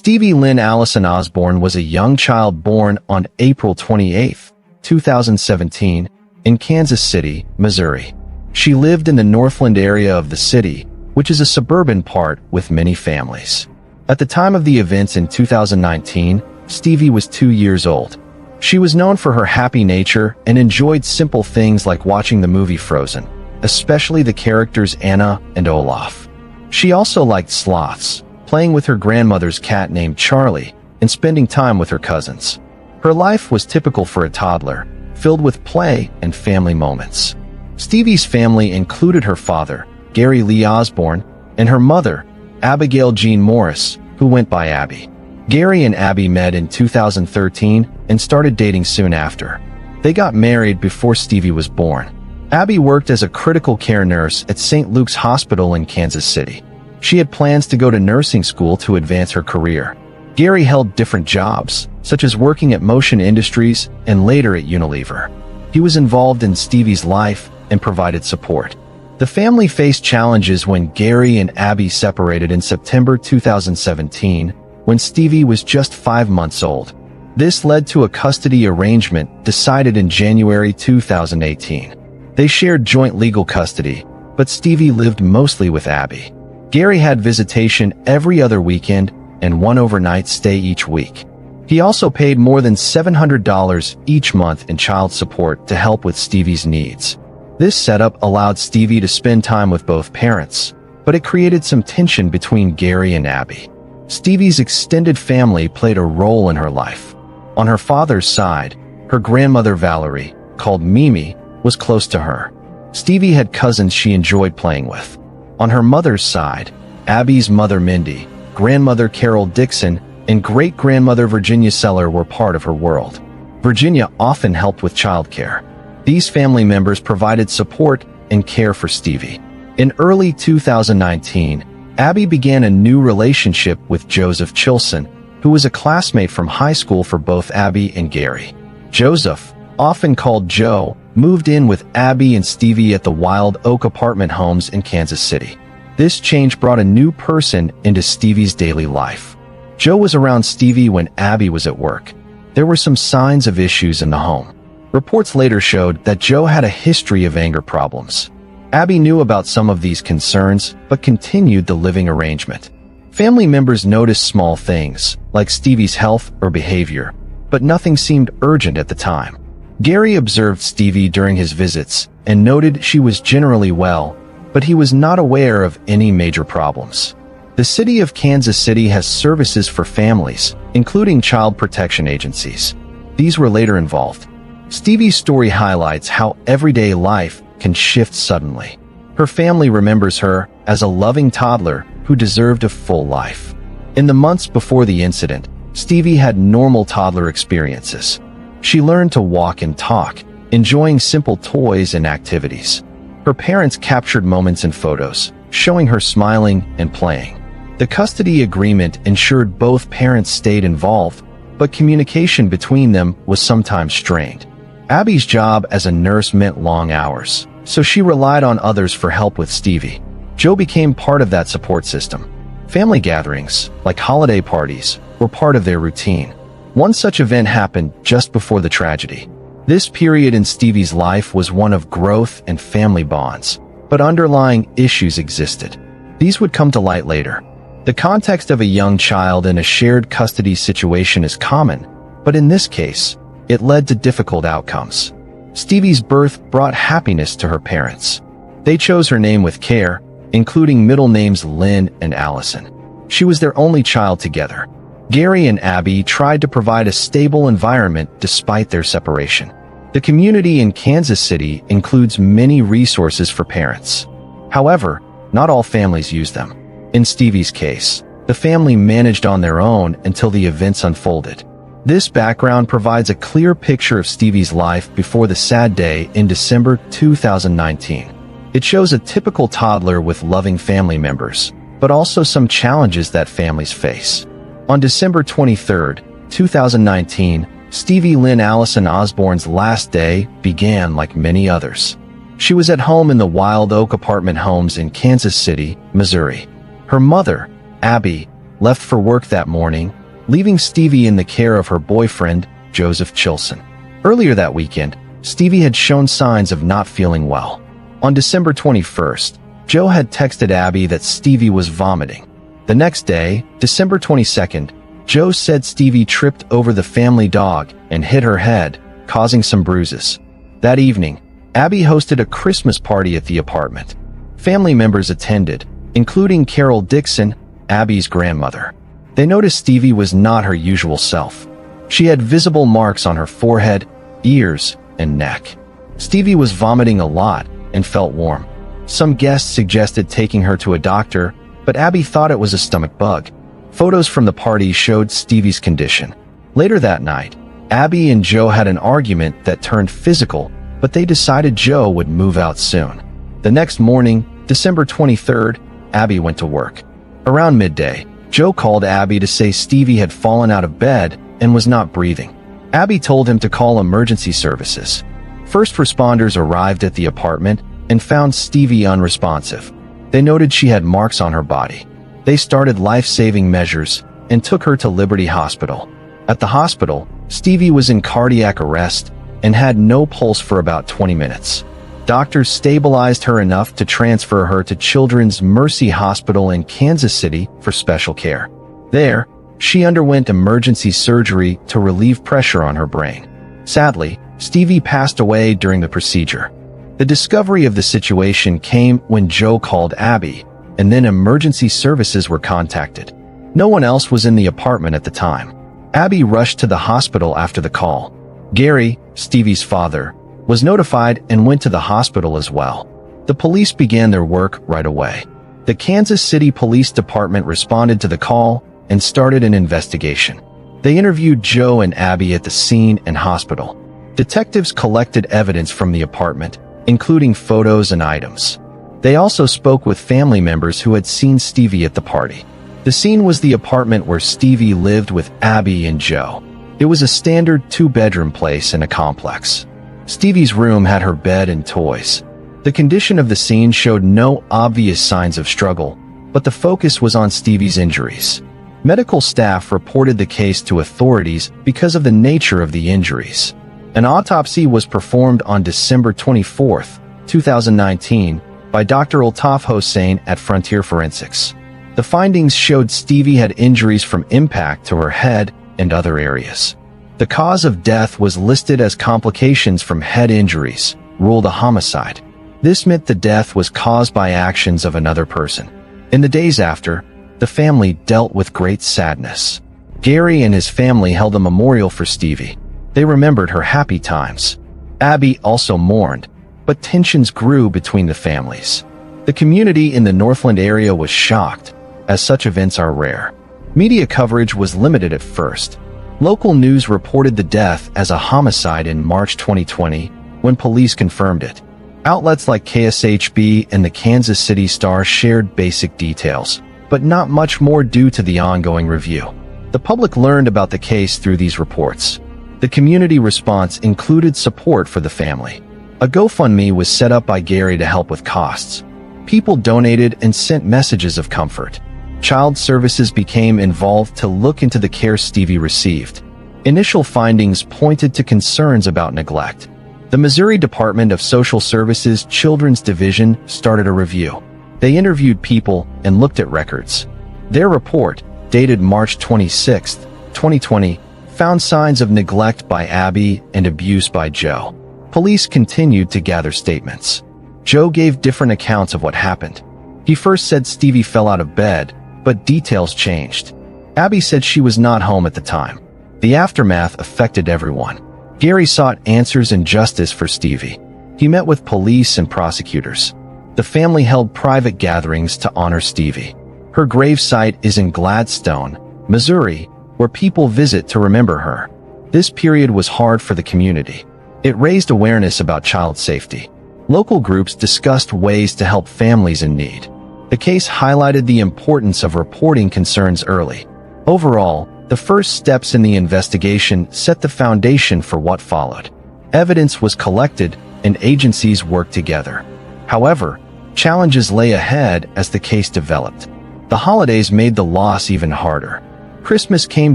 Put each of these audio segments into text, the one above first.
Stevie Lynn Allison Osborne was a young child born on April 28, 2017, in Kansas City, Missouri. She lived in the Northland area of the city, which is a suburban part with many families. At the time of the events in 2019, Stevie was 2 years old. She was known for her happy nature and enjoyed simple things like watching the movie Frozen, especially the characters Anna and Olaf. She also liked sloths, playing with her grandmother's cat named Charlie, and spending time with her cousins. Her life was typical for a toddler, filled with play and family moments. Stevie's family included her father, Gary Lee Osborne, and her mother, Abigail Jean Morris, who went by Abby. Gary and Abby met in 2013 and started dating soon after. They got married before Stevie was born. Abby worked as a critical care nurse at St. Luke's Hospital in Kansas City. She had plans to go to nursing school to advance her career. Gary held different jobs, such as working at Motion Industries and later at Unilever. He was involved in Stevie's life and provided support. The family faced challenges when Gary and Abby separated in September 2017, when Stevie was just 5 months old. This led to a custody arrangement decided in January 2018. They shared joint legal custody, but Stevie lived mostly with Abby. Gary had visitation every other weekend and one overnight stay each week. He also paid more than $700 each month in child support to help with Stevie's needs. This setup allowed Stevie to spend time with both parents, but it created some tension between Gary and Abby. Stevie's extended family played a role in her life. On her father's side, her grandmother Valerie, called Mimi, was close to her. Stevie had cousins she enjoyed playing with. On her mother's side, Abby's mother Mindy, grandmother Carol Dixon, and great-grandmother Virginia Seller were part of her world. Virginia often helped with childcare. These family members provided support and care for Stevie. In early 2019, Abby began a new relationship with Joseph Chilson, who was a classmate from high school for both Abby and Gary. Joseph, often called Joe, moved in with Abby and Stevie at the Wild Oak apartment homes in Kansas City. This change brought a new person into Stevie's daily life. Joe was around Stevie when Abby was at work. There were some signs of issues in the home. Reports later showed that Joe had a history of anger problems. Abby knew about some of these concerns, but continued the living arrangement. Family members noticed small things, like Stevie's health or behavior, but nothing seemed urgent at the time. Gary observed Stevie during his visits and noted she was generally well, but he was not aware of any major problems. The city of Kansas City has services for families, including child protection agencies. These were later involved. Stevie's story highlights how everyday life can shift suddenly. Her family remembers her as a loving toddler who deserved a full life. In the months before the incident, Stevie had normal toddler experiences. She learned to walk and talk, enjoying simple toys and activities. Her parents captured moments in photos, showing her smiling and playing. The custody agreement ensured both parents stayed involved, but communication between them was sometimes strained. Abby's job as a nurse meant long hours, so she relied on others for help with Stevie. Joe became part of that support system. Family gatherings, like holiday parties, were part of their routine. One such event happened just before the tragedy. This period in Stevie's life was one of growth and family bonds, but underlying issues existed. These would come to light later. The context of a young child in a shared custody situation is common, but in this case, it led to difficult outcomes. Stevie's birth brought happiness to her parents. They chose her name with care, including middle names Lynn and Allison. She was their only child together. Gary and Abby tried to provide a stable environment despite their separation. The community in Kansas City includes many resources for parents. However, not all families use them. In Stevie's case, the family managed on their own until the events unfolded. This background provides a clear picture of Stevie's life before the sad day in December 2019. It shows a typical toddler with loving family members, but also some challenges that families face. On December 23, 2019, Stevie Lynn Allison Osborne's last day began like many others. She was at home in the Wild Oak apartment homes in Kansas City, Missouri. Her mother, Abby, left for work that morning, leaving Stevie in the care of her boyfriend, Joseph Chilson. Earlier that weekend, Stevie had shown signs of not feeling well. On December 21st, Joe had texted Abby that Stevie was vomiting. The next day, December 22nd, Joe said Stevie tripped over the family dog and hit her head, causing some bruises. That evening, Abby hosted a Christmas party at the apartment. Family members attended, including Carol Dixon, Abby's grandmother. They noticed Stevie was not her usual self. She had visible marks on her forehead, ears, and neck. Stevie was vomiting a lot and felt warm. Some guests suggested taking her to a doctor, but Abby thought it was a stomach bug. Photos from the party showed Stevie's condition. Later that night, Abby and Joe had an argument that turned physical, but they decided Joe would move out soon. The next morning, December 23rd, Abby went to work. Around midday, Joe called Abby to say Stevie had fallen out of bed and was not breathing. Abby told him to call emergency services. First responders arrived at the apartment and found Stevie unresponsive. They noted she had marks on her body. They started life-saving measures and took her to Liberty Hospital. At the hospital, Stevie was in cardiac arrest and had no pulse for about 20 minutes. Doctors stabilized her enough to transfer her to Children's Mercy Hospital in Kansas City for special care. There, she underwent emergency surgery to relieve pressure on her brain. Sadly, Stevie passed away during the procedure. The discovery of the situation came when Joe called Abby, and then emergency services were contacted. No one else was in the apartment at the time. Abby rushed to the hospital after the call. Gary, Stevie's father, was notified and went to the hospital as well. The police began their work right away. The Kansas City Police Department responded to the call and started an investigation. They interviewed Joe and Abby at the scene and hospital. Detectives collected evidence from the apartment, including photos and items. They also spoke with family members who had seen Stevie at the party. The scene was the apartment where Stevie lived with Abby and Joe. It was a standard two-bedroom place in a complex. Stevie's room had her bed and toys. The condition of the scene showed no obvious signs of struggle, but the focus was on Stevie's injuries. Medical staff reported the case to authorities because of the nature of the injuries. An autopsy was performed on December 24, 2019, by Dr. Altaf Hossein at Frontier Forensics. The findings showed Stevie had injuries from impact to her head and other areas. The cause of death was listed as complications from head injuries, ruled a homicide. This meant the death was caused by actions of another person. In the days after, the family dealt with great sadness. Gary and his family held a memorial for Stevie. They remembered her happy times. Abby also mourned, but tensions grew between the families. The community in the Northland area was shocked, as such events are rare. Media coverage was limited at first. Local news reported the death as a homicide in March 2020, when police confirmed it. Outlets like KSHB and the Kansas City Star shared basic details, but not much more due to the ongoing review. The public learned about the case through these reports. The community response included support for the family. A GoFundMe was set up by Gary to help with costs. People donated and sent messages of comfort. Child Services became involved to look into the care Stevie received. Initial findings pointed to concerns about neglect. The Missouri Department of Social Services Children's Division started a review. They interviewed people and looked at records. Their report, dated March 26, 2020, found signs of neglect by Abby and abuse by Joe. Police continued to gather statements. Joe gave different accounts of what happened. He first said Stevie fell out of bed, but details changed. Abby said she was not home at the time. The aftermath affected everyone. Gary sought answers and justice for Stevie. He met with police and prosecutors. The family held private gatherings to honor Stevie. Her gravesite is in Gladstone, Missouri, where people visit to remember her. This period was hard for the community. It raised awareness about child safety. Local groups discussed ways to help families in need. The case highlighted the importance of reporting concerns early. Overall, the first steps in the investigation set the foundation for what followed. Evidence was collected and agencies worked together. However, challenges lay ahead as the case developed. The holidays made the loss even harder. Christmas came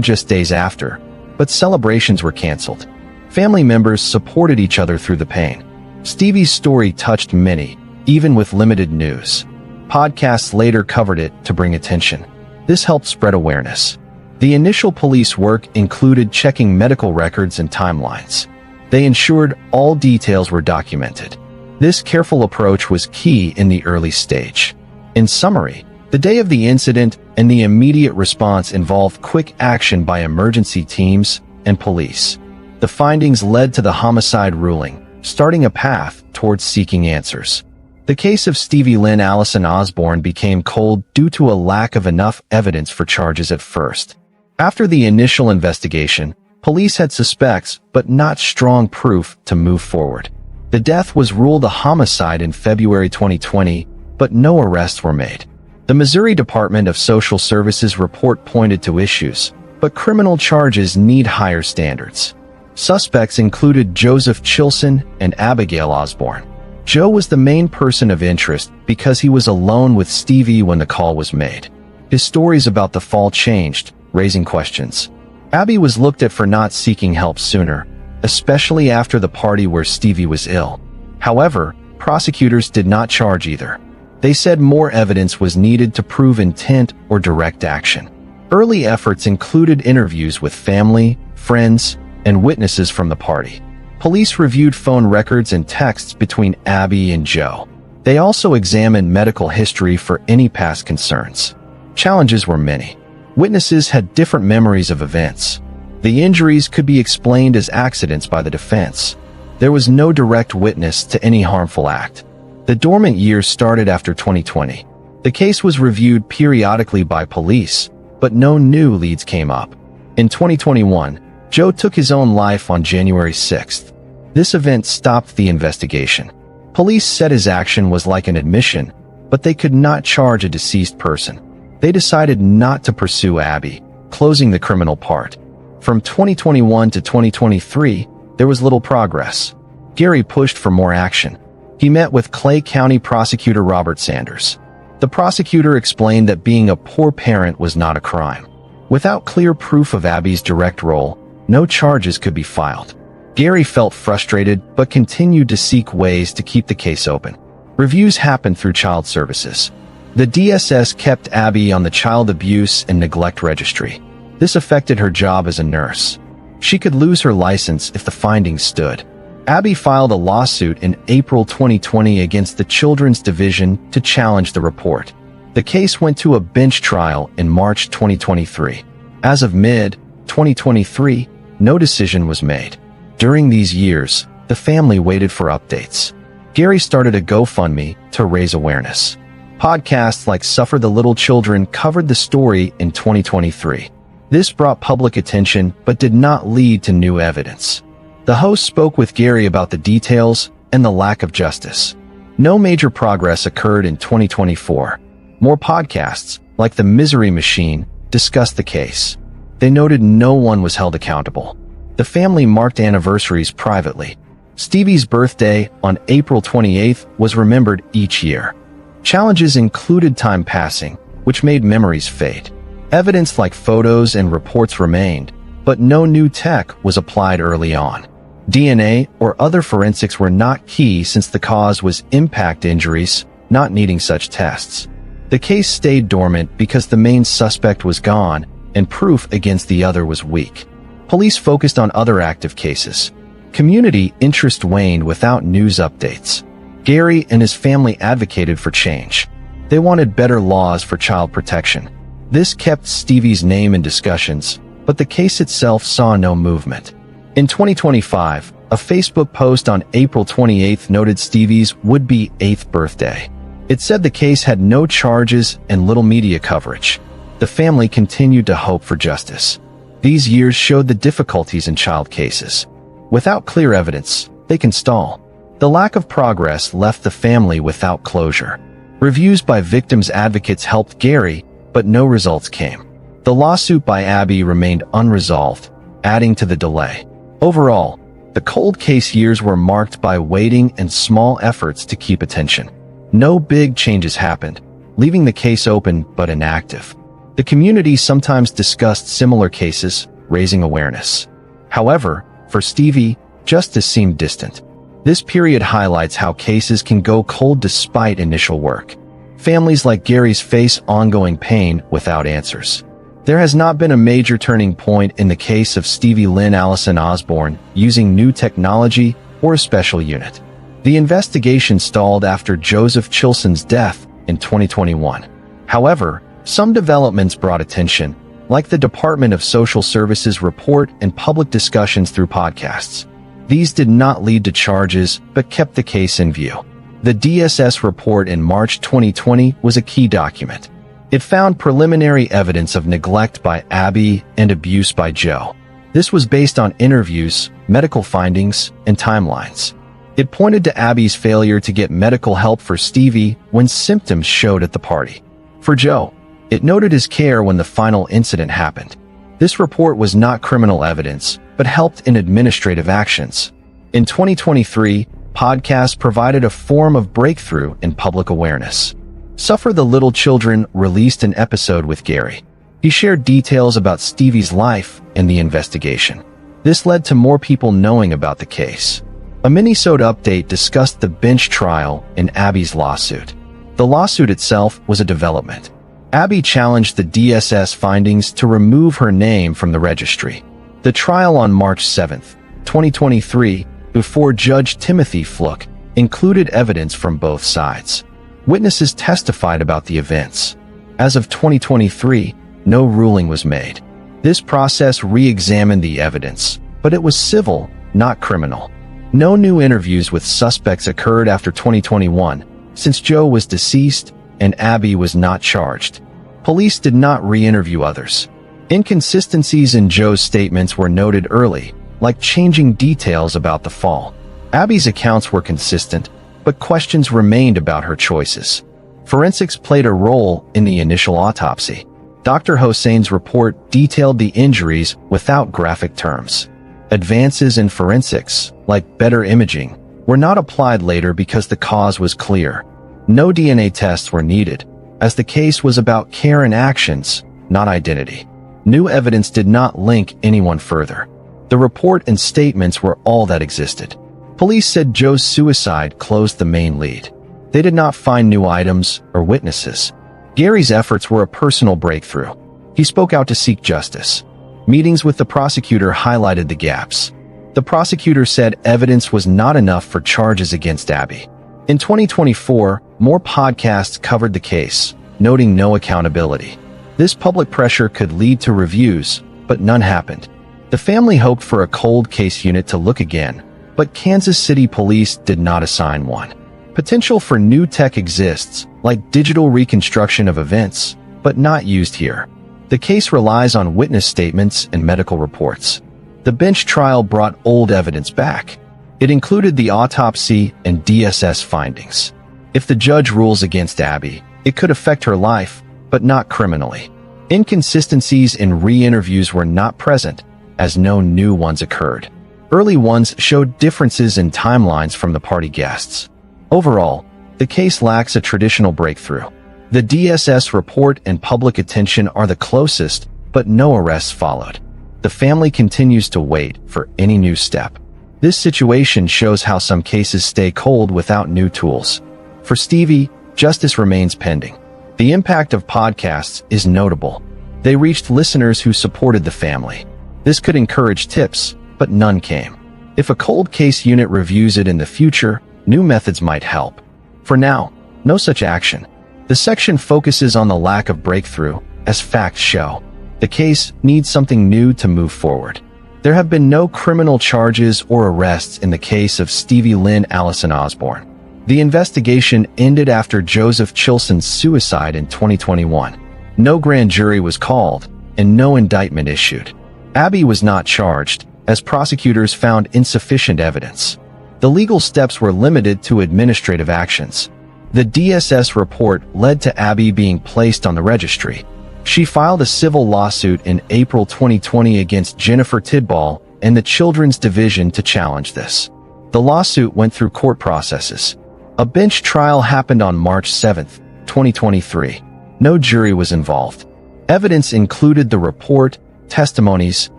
just days after, but celebrations were canceled. Family members supported each other through the pain. Stevie's story touched many, even with limited news. Podcasts later covered it to bring attention. This helped spread awareness. The initial police work included checking medical records and timelines. They ensured all details were documented. This careful approach was key in the early stage. In summary, the day of the incident and the immediate response involved quick action by emergency teams and police. The findings led to the homicide ruling, starting a path towards seeking answers. The case of Stevie Lynn Allison Osborne became cold due to a lack of enough evidence for charges at first. After the initial investigation, police had suspects but not strong proof to move forward. The death was ruled a homicide in February 2020, but no arrests were made. The Missouri Department of Social Services report pointed to issues, but criminal charges need higher standards. Suspects included Joseph Chilson and Abigail Osborne. Joe was the main person of interest because he was alone with Stevie when the call was made. His stories about the fall changed, raising questions. Abby was looked at for not seeking help sooner, especially after the party where Stevie was ill. However, prosecutors did not charge either. They said more evidence was needed to prove intent or direct action. Early efforts included interviews with family, friends, and witnesses from the party. Police reviewed phone records and texts between Abby and Joe. They also examined medical history for any past concerns. Challenges were many. Witnesses had different memories of events. The injuries could be explained as accidents by the defense. There was no direct witness to any harmful act. The dormant years started after 2020. The case was reviewed periodically by police, but no new leads came up. In 2021, Joe took his own life on January 6th. This event stopped the investigation. Police said his action was like an admission, but they could not charge a deceased person. They decided not to pursue Abby, closing the criminal part. From 2021 to 2023, there was little progress. Gary pushed for more action. He met with Clay County Prosecutor Robert Sanders. The prosecutor explained that being a poor parent was not a crime. Without clear proof of Abby's direct role, no charges could be filed. Gary felt frustrated but continued to seek ways to keep the case open. Reviews happened through child services. The DSS kept Abby on the Child Abuse and Neglect Registry. This affected her job as a nurse. She could lose her license if the findings stood. Abby filed a lawsuit in April 2020 against the Children's Division to challenge the report. The case went to a bench trial in March 2023. As of mid-2023, no decision was made. During these years, the family waited for updates. Gary started a GoFundMe to raise awareness. Podcasts like Suffer the Little Children covered the story in 2023. This brought public attention but did not lead to new evidence. The host spoke with Gary about the details and the lack of justice. No major progress occurred in 2024. More podcasts, like The Misery Machine, discussed the case. They noted no one was held accountable. The family marked anniversaries privately. Stevie's birthday on April 28th was remembered each year. Challenges included time passing, which made memories fade. Evidence like photos and reports remained, but no new tech was applied early on. DNA or other forensics were not key since the cause was impact injuries, not needing such tests. The case stayed dormant because the main suspect was gone and proof against the other was weak. Police focused on other active cases. Community interest waned without news updates. Gary and his family advocated for change. They wanted better laws for child protection. This kept Stevie's name in discussions, but the case itself saw no movement. In 2025, a Facebook post on April 28th noted Stevie's would-be 8th birthday. It said the case had no charges and little media coverage. The family continued to hope for justice. These years showed the difficulties in child cases. Without clear evidence, they can stall. The lack of progress left the family without closure. Reviews by victims' advocates helped Gary, but no results came. The lawsuit by Abby remained unresolved, adding to the delay. Overall, the cold case years were marked by waiting and small efforts to keep attention. No big changes happened, leaving the case open but inactive. The community sometimes discussed similar cases, raising awareness. However, for Stevie, justice seemed distant. This period highlights how cases can go cold despite initial work. Families like Gary's face ongoing pain without answers. There has not been a major turning point in the case of Stevie Lynn Allison Osborne using new technology or a special unit. The investigation stalled after Joseph Chilson's death in 2021. However, some developments brought attention, like the Department of Social Services report and public discussions through podcasts. These did not lead to charges, but kept the case in view. The DSS report in March 2020 was a key document. It found preliminary evidence of neglect by Abby and abuse by Joe. This was based on interviews, medical findings, and timelines. It pointed to Abby's failure to get medical help for Stevie when symptoms showed at the party. For Joe, it noted his care when the final incident happened. This report was not criminal evidence, but helped in administrative actions. In 2023, podcasts provided a form of breakthrough in public awareness. Suffer the Little Children released an episode with Gary. He shared details about Stevie's life and the investigation. This led to more people knowing about the case. A mini-sode update discussed the bench trial in Abby's lawsuit. The lawsuit itself was a development. Abby challenged the DSS findings to remove her name from the registry. The trial on March 7, 2023, before Judge Timothy Fluke, included evidence from both sides. Witnesses testified about the events. As of 2023, no ruling was made. This process re-examined the evidence, but it was civil, not criminal. No new interviews with suspects occurred after 2021, since Joe was deceased and Abby was not charged. Police did not re-interview others. Inconsistencies in Joe's statements were noted early, like changing details about the fall. Abby's accounts were consistent, but questions remained about her choices. Forensics played a role in the initial autopsy. Dr. Hossain's report detailed the injuries without graphic terms. Advances in forensics, like better imaging, were not applied later because the cause was clear. No DNA tests were needed, as the case was about care and actions, not identity. New evidence did not link anyone further. The report and statements were all that existed. Police said Joe's suicide closed the main lead. They did not find new items or witnesses. Gary's efforts were a personal breakthrough. He spoke out to seek justice. Meetings with the prosecutor highlighted the gaps. The prosecutor said evidence was not enough for charges against Abby. In 2024, more podcasts covered the case, noting no accountability. This public pressure could lead to reviews, but none happened. The family hoped for a cold case unit to look again, but Kansas City police did not assign one. Potential for new tech exists, like digital reconstruction of events, but not used here. The case relies on witness statements and medical reports. The bench trial brought old evidence back. It included the autopsy and DSS findings. If the judge rules against Abby, it could affect her life, but not criminally. Inconsistencies in re-interviews were not present, as no new ones occurred. Early ones showed differences in timelines from the party guests. Overall, the case lacks a traditional breakthrough. The DSS report and public attention are the closest, but no arrests followed. The family continues to wait for any new step. This situation shows how some cases stay cold without new tools. For Stevie, justice remains pending. The impact of podcasts is notable. They reached listeners who supported the family. This could encourage tips, but none came. If a cold case unit reviews it in the future, new methods might help. For now, no such action. The section focuses on the lack of breakthrough, as facts show. The case needs something new to move forward. There have been no criminal charges or arrests in the case of Stevie Lynn Allison Osborne. The investigation ended after Joseph Chilson's suicide in 2021. No grand jury was called, and no indictment issued. Abby was not charged, as prosecutors found insufficient evidence. The legal steps were limited to administrative actions. The DSS report led to Abby being placed on the registry. She filed a civil lawsuit in April 2020 against Jennifer Tidball and the Children's Division to challenge this. The lawsuit went through court processes. A bench trial happened on March 7, 2023. No jury was involved. Evidence included the report, testimonies,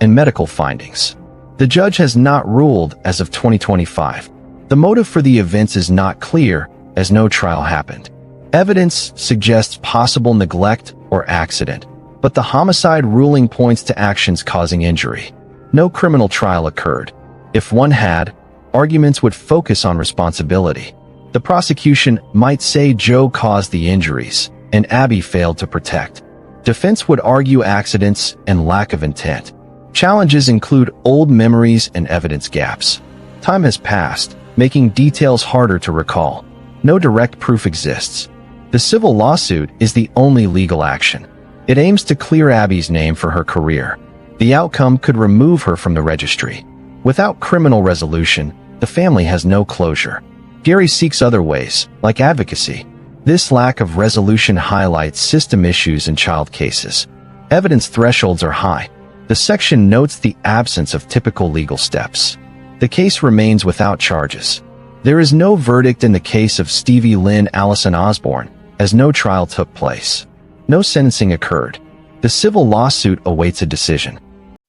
and medical findings. The judge has not ruled as of 2025. The motive for the events is not clear, as no trial happened. Evidence suggests possible neglect or accident, but the homicide ruling points to actions causing injury. No criminal trial occurred. If one had, arguments would focus on responsibility. The prosecution might say Joe caused the injuries, and Abby failed to protect. Defense would argue accidents and lack of intent. Challenges include old memories and evidence gaps. Time has passed, making details harder to recall. No direct proof exists. The civil lawsuit is the only legal action. It aims to clear Abby's name for her career. The outcome could remove her from the registry. Without criminal resolution, the family has no closure. Gary seeks other ways, like advocacy. This lack of resolution highlights system issues in child cases. Evidence thresholds are high. The section notes the absence of typical legal steps. The case remains without charges. There is no verdict in the case of Stevie Lynn Allison Osborne, as no trial took place. No sentencing occurred. The civil lawsuit awaits a decision.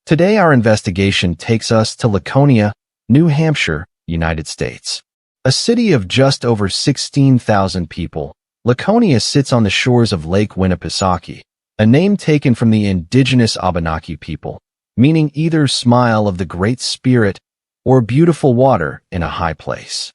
Today our investigation takes us to Laconia, New Hampshire, United States. A city of just over 16,000 people, Laconia sits on the shores of Lake Winnipesaukee, a name taken from the indigenous Abenaki people, meaning either smile of the Great Spirit or beautiful water in a high place.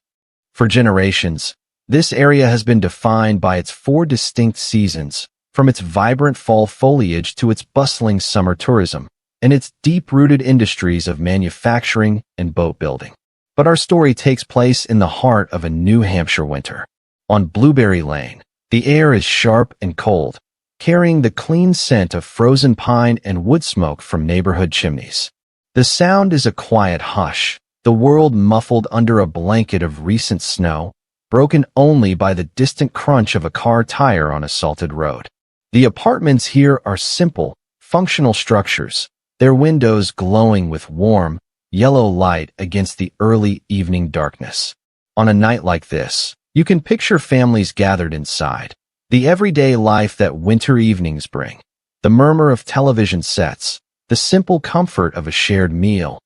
For generations, this area has been defined by its 4 distinct seasons, from its vibrant fall foliage to its bustling summer tourism, and its deep-rooted industries of manufacturing and boat building. But our story takes place in the heart of a New Hampshire winter. On Blueberry Lane, the air is sharp and cold, carrying the clean scent of frozen pine and wood smoke from neighborhood chimneys. The sound is a quiet hush, the world muffled under a blanket of recent snow, broken only by the distant crunch of a car tire on a salted road. The apartments here are simple, functional structures, their windows glowing with warm, yellow light against the early evening darkness. On a night like this, you can picture families gathered inside, the everyday life that winter evenings bring, the murmur of television sets, the simple comfort of a shared meal.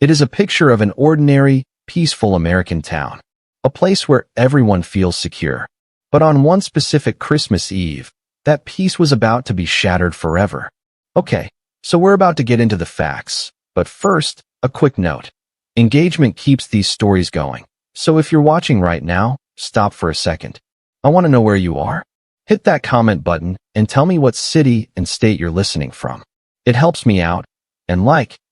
It is a picture of an ordinary, peaceful American town, a place where everyone feels secure. But on one specific Christmas Eve, that peace was about to be shattered forever. Okay, so we're about to get into the facts, but first, a quick note. Engagement keeps these stories going, so if you're watching right now, stop for a second. I want to know where you are. Hit that comment button and tell me what city and state you're listening from. It helps me out, and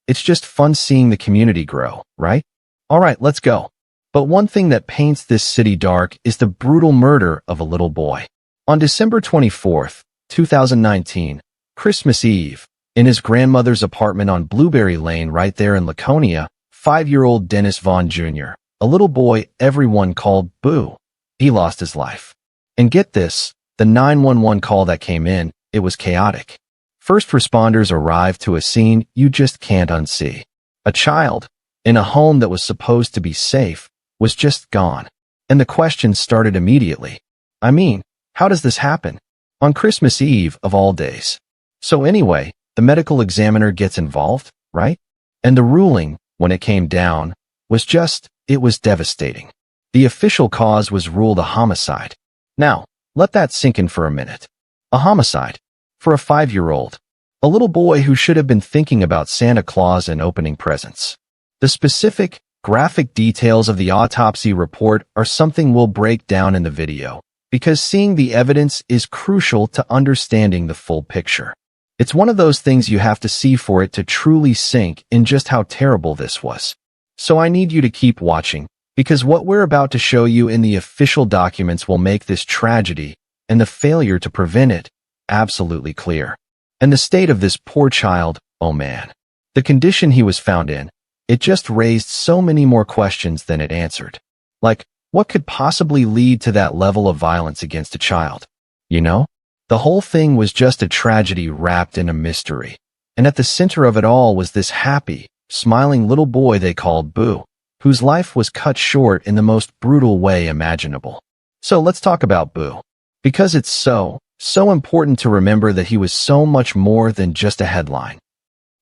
it's just fun seeing the community grow, right? Alright, let's go. But one thing that paints this city dark is the brutal murder of a little boy. On December 24th, 2019, Christmas Eve, in his grandmother's apartment on Blueberry Lane right there in Laconia, 5-year-old Dennis Vaughn Jr., a little boy everyone called Boo, he lost his life. And get this, the 911 call that came in, it was chaotic. First responders arrived to a scene you just can't unsee. A child, in a home that was supposed to be safe, was just gone. And the questions started immediately. I mean, how does this happen? On Christmas Eve of all days. So anyway, the medical examiner gets involved, right? And the ruling, when it came down, it was devastating. The official cause was ruled a homicide. Now, let that sink in for a minute. A homicide. For a 5-year-old. A little boy who should have been thinking about Santa Claus and opening presents. The specific, graphic details of the autopsy report are something we'll break down in the video, because seeing the evidence is crucial to understanding the full picture. It's one of those things you have to see for it to truly sink in just how terrible this was. So I need you to keep watching, because what we're about to show you in the official documents will make this tragedy, and the failure to prevent it, absolutely clear. And the state of this poor child, oh man. The condition he was found in, it just raised so many more questions than it answered. Like, what could possibly lead to that level of violence against a child? You know? The whole thing was just a tragedy wrapped in a mystery. And at the center of it all was this happy, smiling little boy they called Boo, whose life was cut short in the most brutal way imaginable. So let's talk about Boo. Because it's so So important to remember that he was so much more than just a headline.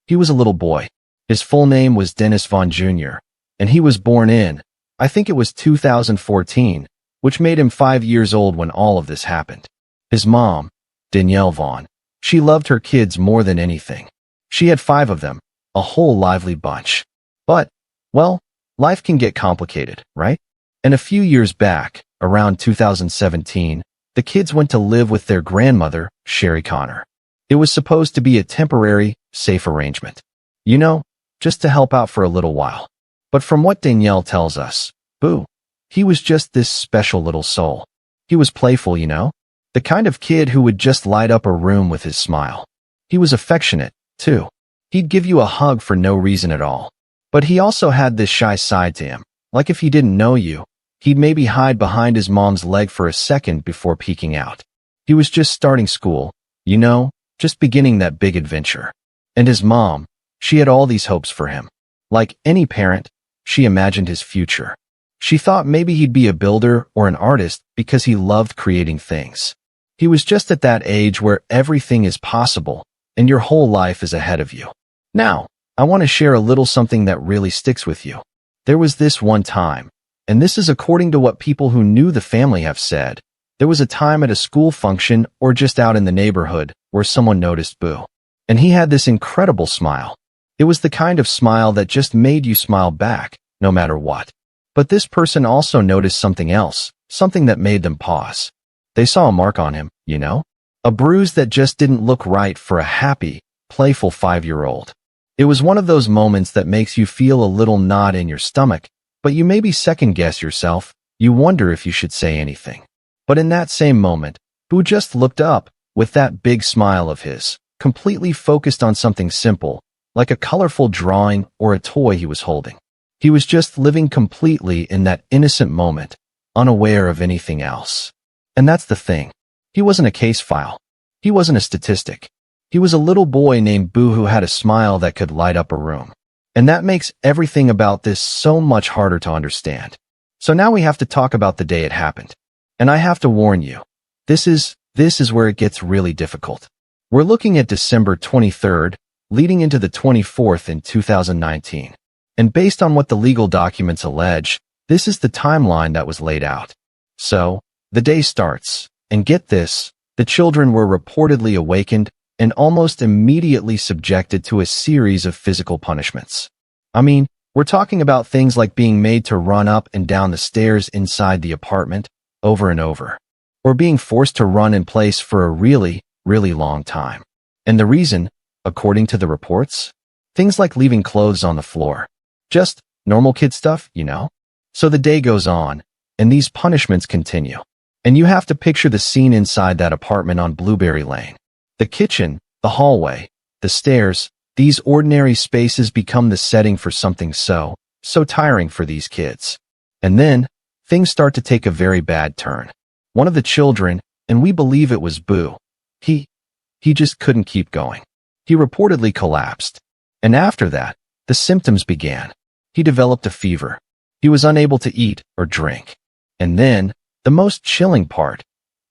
He was a little boy. His full name was Dennis Vaughn Jr., and he was born in, I think it was 2014, which made him 5 years old when all of this happened. His mom, Danielle Vaughn, she loved her kids more than anything. She had 5 of them, a whole lively bunch. But, well, life can get complicated, right? And a few years back, around 2017, the kids went to live with their grandmother, Sherry Connor. It was supposed to be a temporary, safe arrangement. You know, just to help out for a little while. But from what Danielle tells us, Boo, he was just this special little soul. He was playful, you know? The kind of kid who would just light up a room with his smile. He was affectionate, too. He'd give you a hug for no reason at all. But he also had this shy side to him. Like if he didn't know you, he'd maybe hide behind his mom's leg for a second before peeking out. He was just starting school, you know, just beginning that big adventure. And his mom, she had all these hopes for him. Like any parent, she imagined his future. She thought maybe he'd be a builder or an artist because he loved creating things. He was just at that age where everything is possible and your whole life is ahead of you. Now, I want to share a little something that really sticks with you. There was this one time, and this is according to what people who knew the family have said. There was a time at a school function or just out in the neighborhood where someone noticed Boo. And he had this incredible smile. It was the kind of smile that just made you smile back, no matter what. But this person also noticed something else, something that made them pause. They saw a mark on him, you know? A bruise that just didn't look right for a happy, playful 5-year-old. It was one of those moments that makes you feel a little knot in your stomach, but you maybe second-guess yourself. You wonder if you should say anything. But in that same moment, Boo just looked up, with that big smile of his, completely focused on something simple, like a colorful drawing or a toy he was holding. He was just living completely in that innocent moment, unaware of anything else. And that's the thing. He wasn't a case file. He wasn't a statistic. He was a little boy named Boo who had a smile that could light up a room. And that makes everything about this so much harder to understand. So now we have to talk about the day it happened. And I have to warn you, this is where it gets really difficult. We're looking at December 23rd, leading into the 24th in 2019. And based on what the legal documents allege, this is the timeline that was laid out. So, the day starts, and get this, the children were reportedly awakened and almost immediately subjected to a series of physical punishments. I mean, we're talking about things like being made to run up and down the stairs inside the apartment over and over, or being forced to run in place for a really, really long time. And the reason, according to the reports, things like leaving clothes on the floor. Just normal kid stuff, you know? So the day goes on, and these punishments continue. And you have to picture the scene inside that apartment on Blueberry Lane. The kitchen, the hallway, the stairs, these ordinary spaces become the setting for something so tiring for these kids. And then, things start to take a very bad turn. One of the children, and we believe it was Boo, he just couldn't keep going. He reportedly collapsed. And after that, the symptoms began. He developed a fever. He was unable to eat or drink. And then, the most chilling part,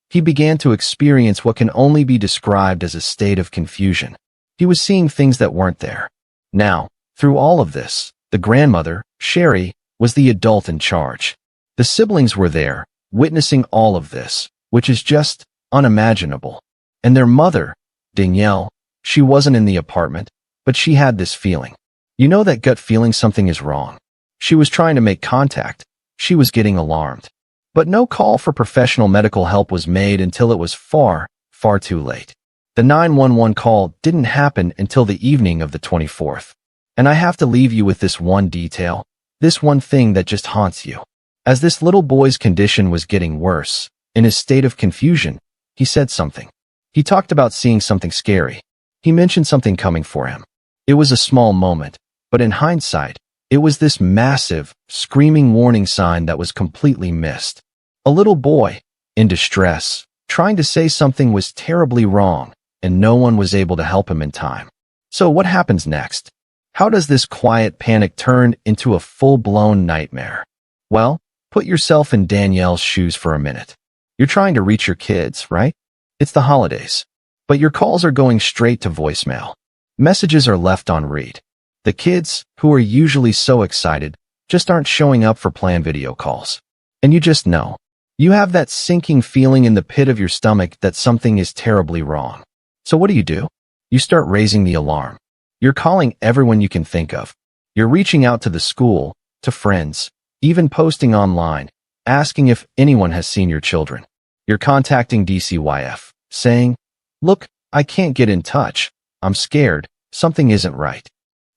he began to experience what can only be described as a state of confusion. He was seeing things that weren't there. Now, through all of this, the grandmother, Sherry, was the adult in charge. The siblings were there, witnessing all of this, which is just unimaginable. And their mother, Danielle, she wasn't in the apartment, but she had this feeling. You know that gut feeling something is wrong. She was trying to make contact. She was getting alarmed. But no call for professional medical help was made until it was far, far too late. The 911 call didn't happen until the evening of the 24th. And I have to leave you with this one detail, this one thing that just haunts you. As this little boy's condition was getting worse, in his state of confusion, he said something. He talked about seeing something scary. He mentioned something coming for him. It was a small moment, but in hindsight, it was this massive, screaming warning sign that was completely missed. A little boy, in distress, trying to say something was terribly wrong, and no one was able to help him in time. So what happens next? How does this quiet panic turn into a full-blown nightmare? Well, put yourself in Danielle's shoes for a minute. You're trying to reach your kids, right? It's the holidays. But your calls are going straight to voicemail. Messages are left on read. The kids, who are usually so excited, just aren't showing up for planned video calls. And you just know. You have that sinking feeling in the pit of your stomach that something is terribly wrong. So what do? You start raising the alarm. You're calling everyone you can think of. You're reaching out to the school, to friends, even posting online, asking if anyone has seen your children. You're contacting DCYF, saying, "Look, I can't get in touch. I'm scared. Something isn't right."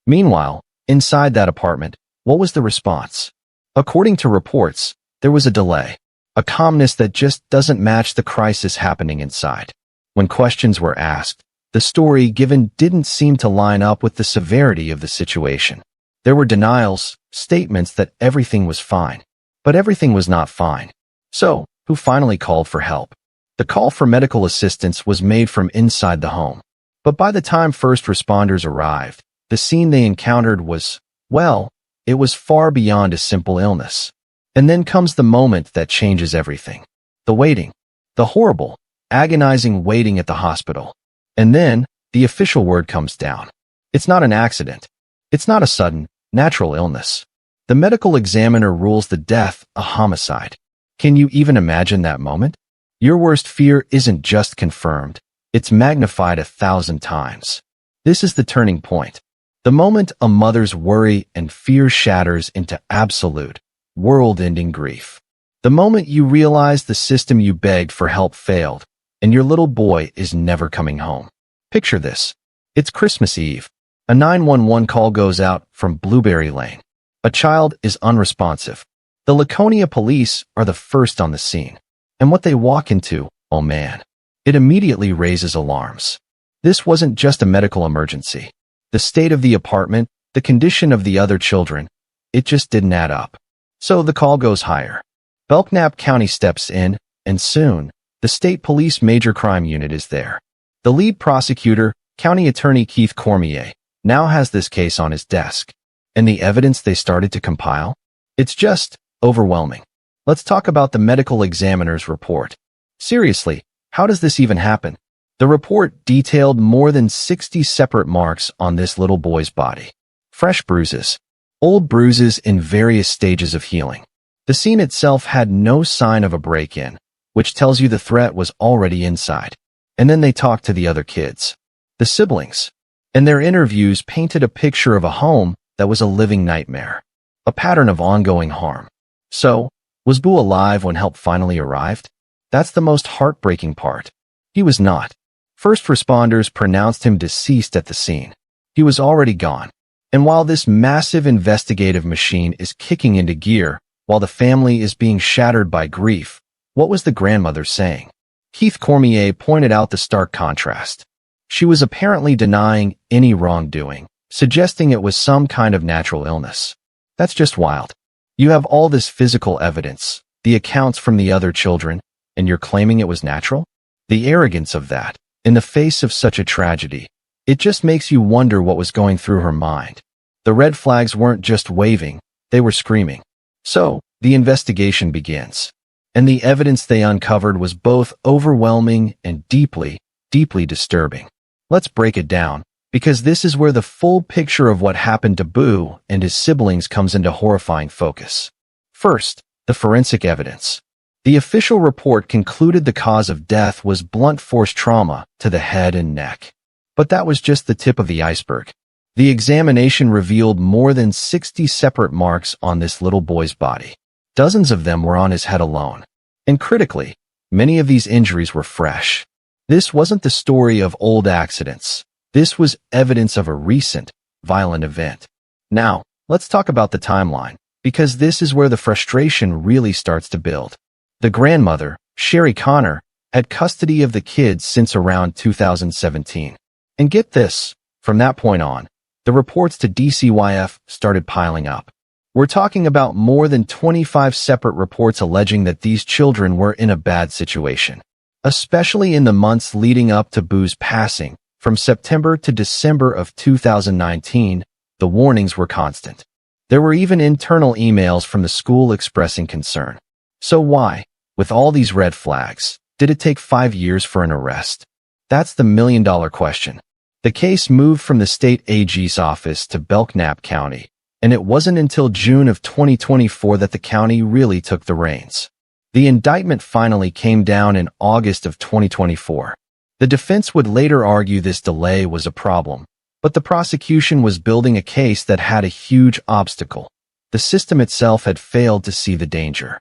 Meanwhile, inside that apartment, what was the response? According to reports, there was a delay, a calmness that just doesn't match the crisis happening inside. When questions were asked, the story given didn't seem to line up with the severity of the situation. There were denials, statements that everything was fine. But everything was not fine. So, who finally called for help? The call for medical assistance was made from inside the home. But by the time first responders arrived, the scene they encountered was, well, it was far beyond a simple illness. And then comes the moment that changes everything. The waiting. The horrible, agonizing waiting at the hospital. And then, the official word comes down. It's not an accident. It's not a sudden, natural illness. The medical examiner rules the death a homicide. Can you even imagine that moment? Your worst fear isn't just confirmed, it's magnified 1,000 times. This is the turning point. The moment a mother's worry and fear shatters into absolute, world-ending grief. The moment you realize the system you begged for help failed, and your little boy is never coming home. Picture this. It's Christmas Eve. A 911 call goes out from Blueberry Lane. A child is unresponsive. The Laconia police are the first on the scene. And what they walk into, oh man, it immediately raises alarms. This wasn't just a medical emergency. The state of the apartment, the condition of the other children, it just didn't add up. So the call goes higher. Belknap County steps in, and soon, the state police major crime unit is there. The lead prosecutor, County Attorney Keith Cormier, now has this case on his desk. And the evidence they started to compile? It's just overwhelming. Let's talk about the medical examiner's report. Seriously, how does this even happen? The report detailed more than 60 separate marks on this little boy's body. Fresh bruises. Old bruises in various stages of healing. The scene itself had no sign of a break-in, which tells you the threat was already inside. And then they talked to the other kids, the siblings, and their interviews painted a picture of a home that was a living nightmare, a pattern of ongoing harm. So, was Boo alive when help finally arrived? That's the most heartbreaking part. He was not. First responders pronounced him deceased at the scene. He was already gone. And while this massive investigative machine is kicking into gear, while the family is being shattered by grief, what was the grandmother saying? Keith Cormier pointed out the stark contrast. She was apparently denying any wrongdoing, suggesting it was some kind of natural illness. That's just wild. You have all this physical evidence, the accounts from the other children, and you're claiming it was natural? The arrogance of that, in the face of such a tragedy, it just makes you wonder what was going through her mind. The red flags weren't just waving, they were screaming. So, the investigation begins. And the evidence they uncovered was both overwhelming and deeply, deeply disturbing. Let's break it down, because this is where the full picture of what happened to Boo and his siblings comes into horrifying focus. First, the forensic evidence. The official report concluded the cause of death was blunt force trauma to the head and neck. But that was just the tip of the iceberg. The examination revealed more than 60 separate marks on this little boy's body. Dozens of them were on his head alone. And critically, many of these injuries were fresh. This wasn't the story of old accidents. This was evidence of a recent, violent event. Now, let's talk about the timeline, because this is where the frustration really starts to build. The grandmother, Sherry Connor, had custody of the kids since around 2017. And get this, from that point on, the reports to DCYF started piling up. We're talking about more than 25 separate reports alleging that these children were in a bad situation. Especially in the months leading up to Boo's passing, from September to December of 2019, the warnings were constant. There were even internal emails from the school expressing concern. So why, with all these red flags, Did it take 5 years for an arrest? That's the million-dollar question. The case moved from the state AG's office to Belknap County, and it wasn't until June of 2024 that the county really took the reins. The indictment finally came down in August of 2024. The defense would later argue this delay was a problem, but the prosecution was building a case that had a huge obstacle. The system itself had failed to see the danger.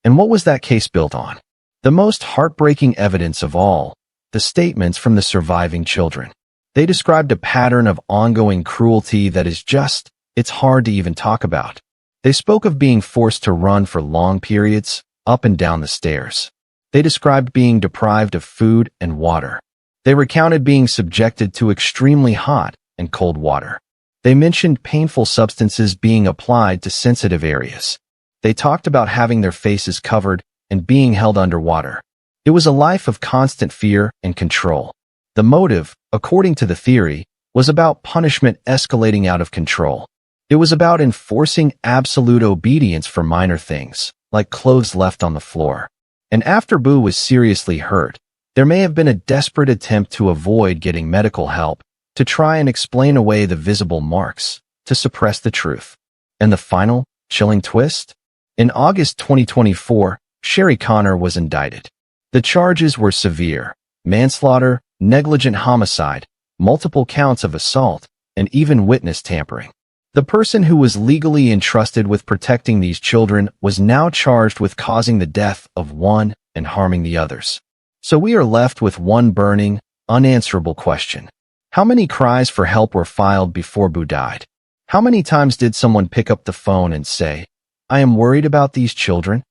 And what was that case built on? The most heartbreaking evidence of all, the statements from the surviving children. They described a pattern of ongoing cruelty that it's hard to even talk about. They spoke of being forced to run for long periods, up and down the stairs. They described being deprived of food and water. They recounted being subjected to extremely hot and cold water. They mentioned painful substances being applied to sensitive areas. They talked about having their faces covered and being held underwater. It was a life of constant fear and control. The motive, according to the theory, was about punishment escalating out of control. It was about enforcing absolute obedience for minor things, like clothes left on the floor. And after Boo was seriously hurt, there may have been a desperate attempt to avoid getting medical help, to try and explain away the visible marks, to suppress the truth. And the final, chilling twist? In August 2024, Sherry Connor was indicted. The charges were severe: manslaughter, negligent homicide, multiple counts of assault, and even witness tampering. The person who was legally entrusted with protecting these children was now charged with causing the death of one and harming the others. So we are left with one burning, unanswerable question. How many cries for help were filed before Boo died? How many times did someone pick up the phone and say, "I am worried about these children"?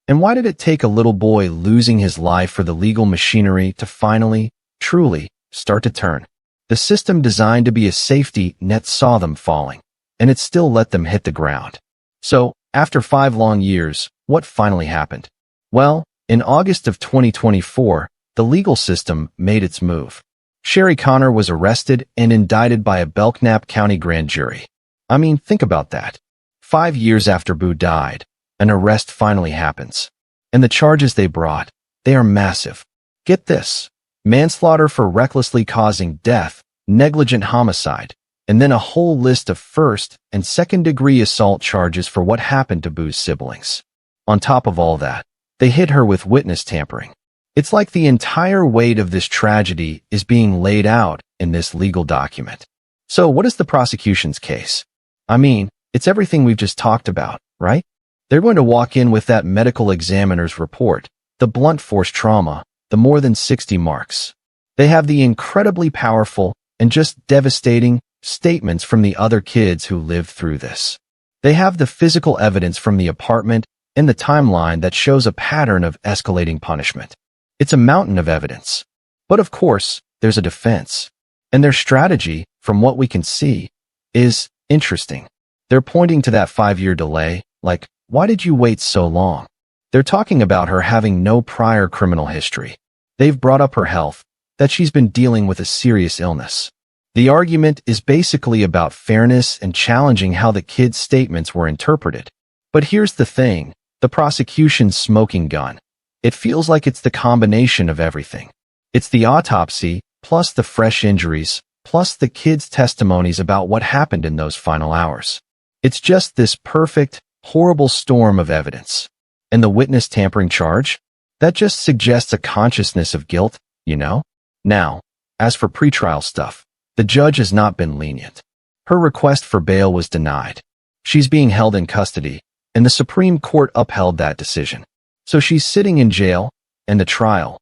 And why did it take a little boy losing his life for the legal machinery to finally, truly, start to turn? The system designed to be a safety net saw them falling, and it still let them hit the ground. So, after 5 long years, what finally happened? Well, in August of 2024, the legal system made its move. Sherry Connor was arrested and indicted by a Belknap County grand jury. I mean, think about that. 5 years after Boo died, an arrest finally happens. And the charges they brought, they are massive. Get this: manslaughter for recklessly causing death, negligent homicide, and then a whole list of first- and second-degree assault charges for what happened to Boo's siblings. On top of all that, they hit her with witness tampering. It's like the entire weight of this tragedy is being laid out in this legal document. So what is the prosecution's case? I mean, it's everything we've just talked about, right? They're going to walk in with that medical examiner's report, the blunt force trauma, the more than 60 marks. They have the incredibly powerful and just devastating statements from the other kids who lived through this. They have the physical evidence from the apartment and the timeline that shows a pattern of escalating punishment. It's a mountain of evidence. But of course, there's a defense. And their strategy, from what we can see, is interesting. They're pointing to that 5-year delay, like, why did you wait so long? They're talking about her having no prior criminal history. They've brought up her health, that she's been dealing with a serious illness. The argument is basically about fairness and challenging how the kids' statements were interpreted. But here's the thing, the prosecution's smoking gun. It feels like it's the combination of everything. It's the autopsy, plus the fresh injuries, plus the kids' testimonies about what happened in those final hours. It's just this perfect, horrible storm of evidence. And the witness tampering charge? That just suggests a consciousness of guilt, you know? Now, as for pretrial stuff, the judge has not been lenient. Her request for bail was denied. She's being held in custody, and the Supreme Court upheld that decision. So she's sitting in jail, and the trial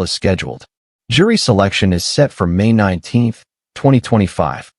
is scheduled. Jury selection is set for May 19, 2025.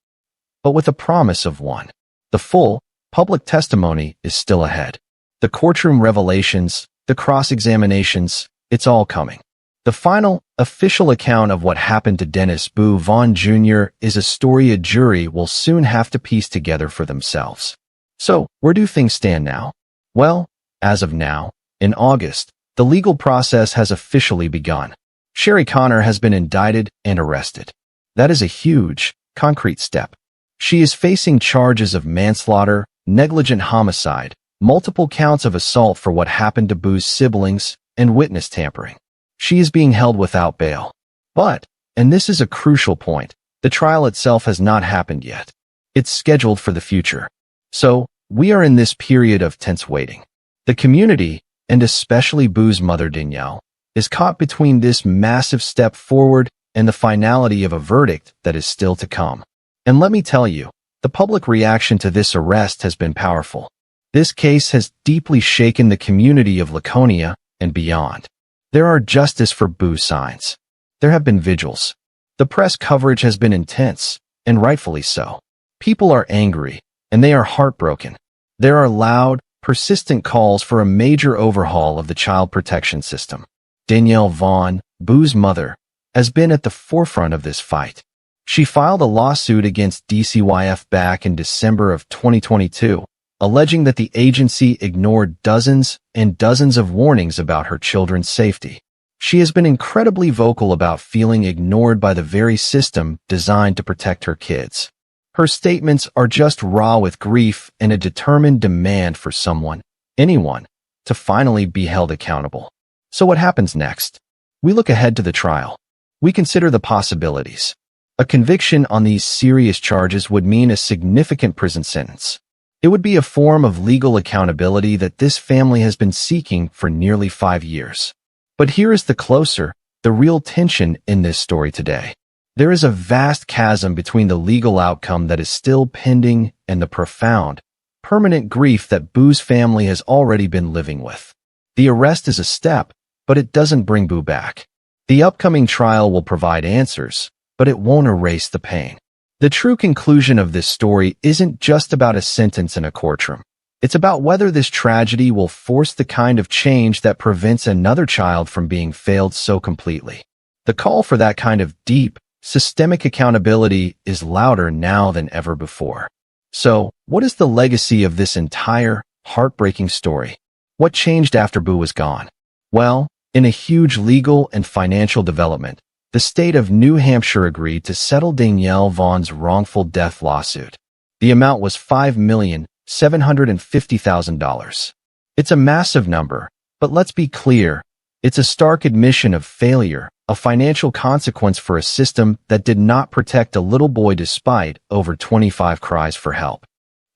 But with a promise of one. The full, public testimony is still ahead. The courtroom revelations, the cross-examinations, it's all coming. The final, official account of what happened to Dennis Boo Vaughn Jr. is a story a jury will soon have to piece together for themselves. So, where do things stand now? Well, as of now, in August, the legal process has officially begun. Sherry Connor has been indicted and arrested. That is a huge, concrete step. She is facing charges of manslaughter, negligent homicide, multiple counts of assault for what happened to Boo's siblings, and witness tampering. She is being held without bail. But, and this is a crucial point, the trial itself has not happened yet. It's scheduled for the future. So, we are in this period of tense waiting. The community, and especially Boo's mother Danielle, is caught between this massive step forward and the finality of a verdict that is still to come. And let me tell you, the public reaction to this arrest has been powerful. This case has deeply shaken the community of Laconia and beyond. There are justice for Boo signs. There have been vigils. The press coverage has been intense, and rightfully so. People are angry, and they are heartbroken. There are loud, persistent calls for a major overhaul of the child protection system. Danielle Vaughn, Boo's mother, has been at the forefront of this fight. She filed a lawsuit against DCYF back in December of 2022, alleging that the agency ignored dozens and dozens of warnings about her children's safety. She has been incredibly vocal about feeling ignored by the very system designed to protect her kids. Her statements are just raw with grief and a determined demand for someone, anyone, to finally be held accountable. So what happens next? We look ahead to the trial. We consider the possibilities. A conviction on these serious charges would mean a significant prison sentence. It would be a form of legal accountability that this family has been seeking for nearly 5 years. But here is the real tension in this story today. There is a vast chasm between the legal outcome that is still pending and the profound, permanent grief that Boo's family has already been living with. The arrest is a step, but it doesn't bring Boo back. The upcoming trial will provide answers, but it won't erase the pain. The true conclusion of this story isn't just about a sentence in a courtroom. It's about whether this tragedy will force the kind of change that prevents another child from being failed so completely. The call for that kind of deep, systemic accountability is louder now than ever before. So, what is the legacy of this entire, heartbreaking story? What changed after Boo was gone? Well, in a huge legal and financial development, the state of New Hampshire agreed to settle Danielle Vaughn's wrongful death lawsuit. The amount was $5,750,000. It's a massive number, but let's be clear, it's a stark admission of failure, a financial consequence for a system that did not protect a little boy despite over 25 cries for help.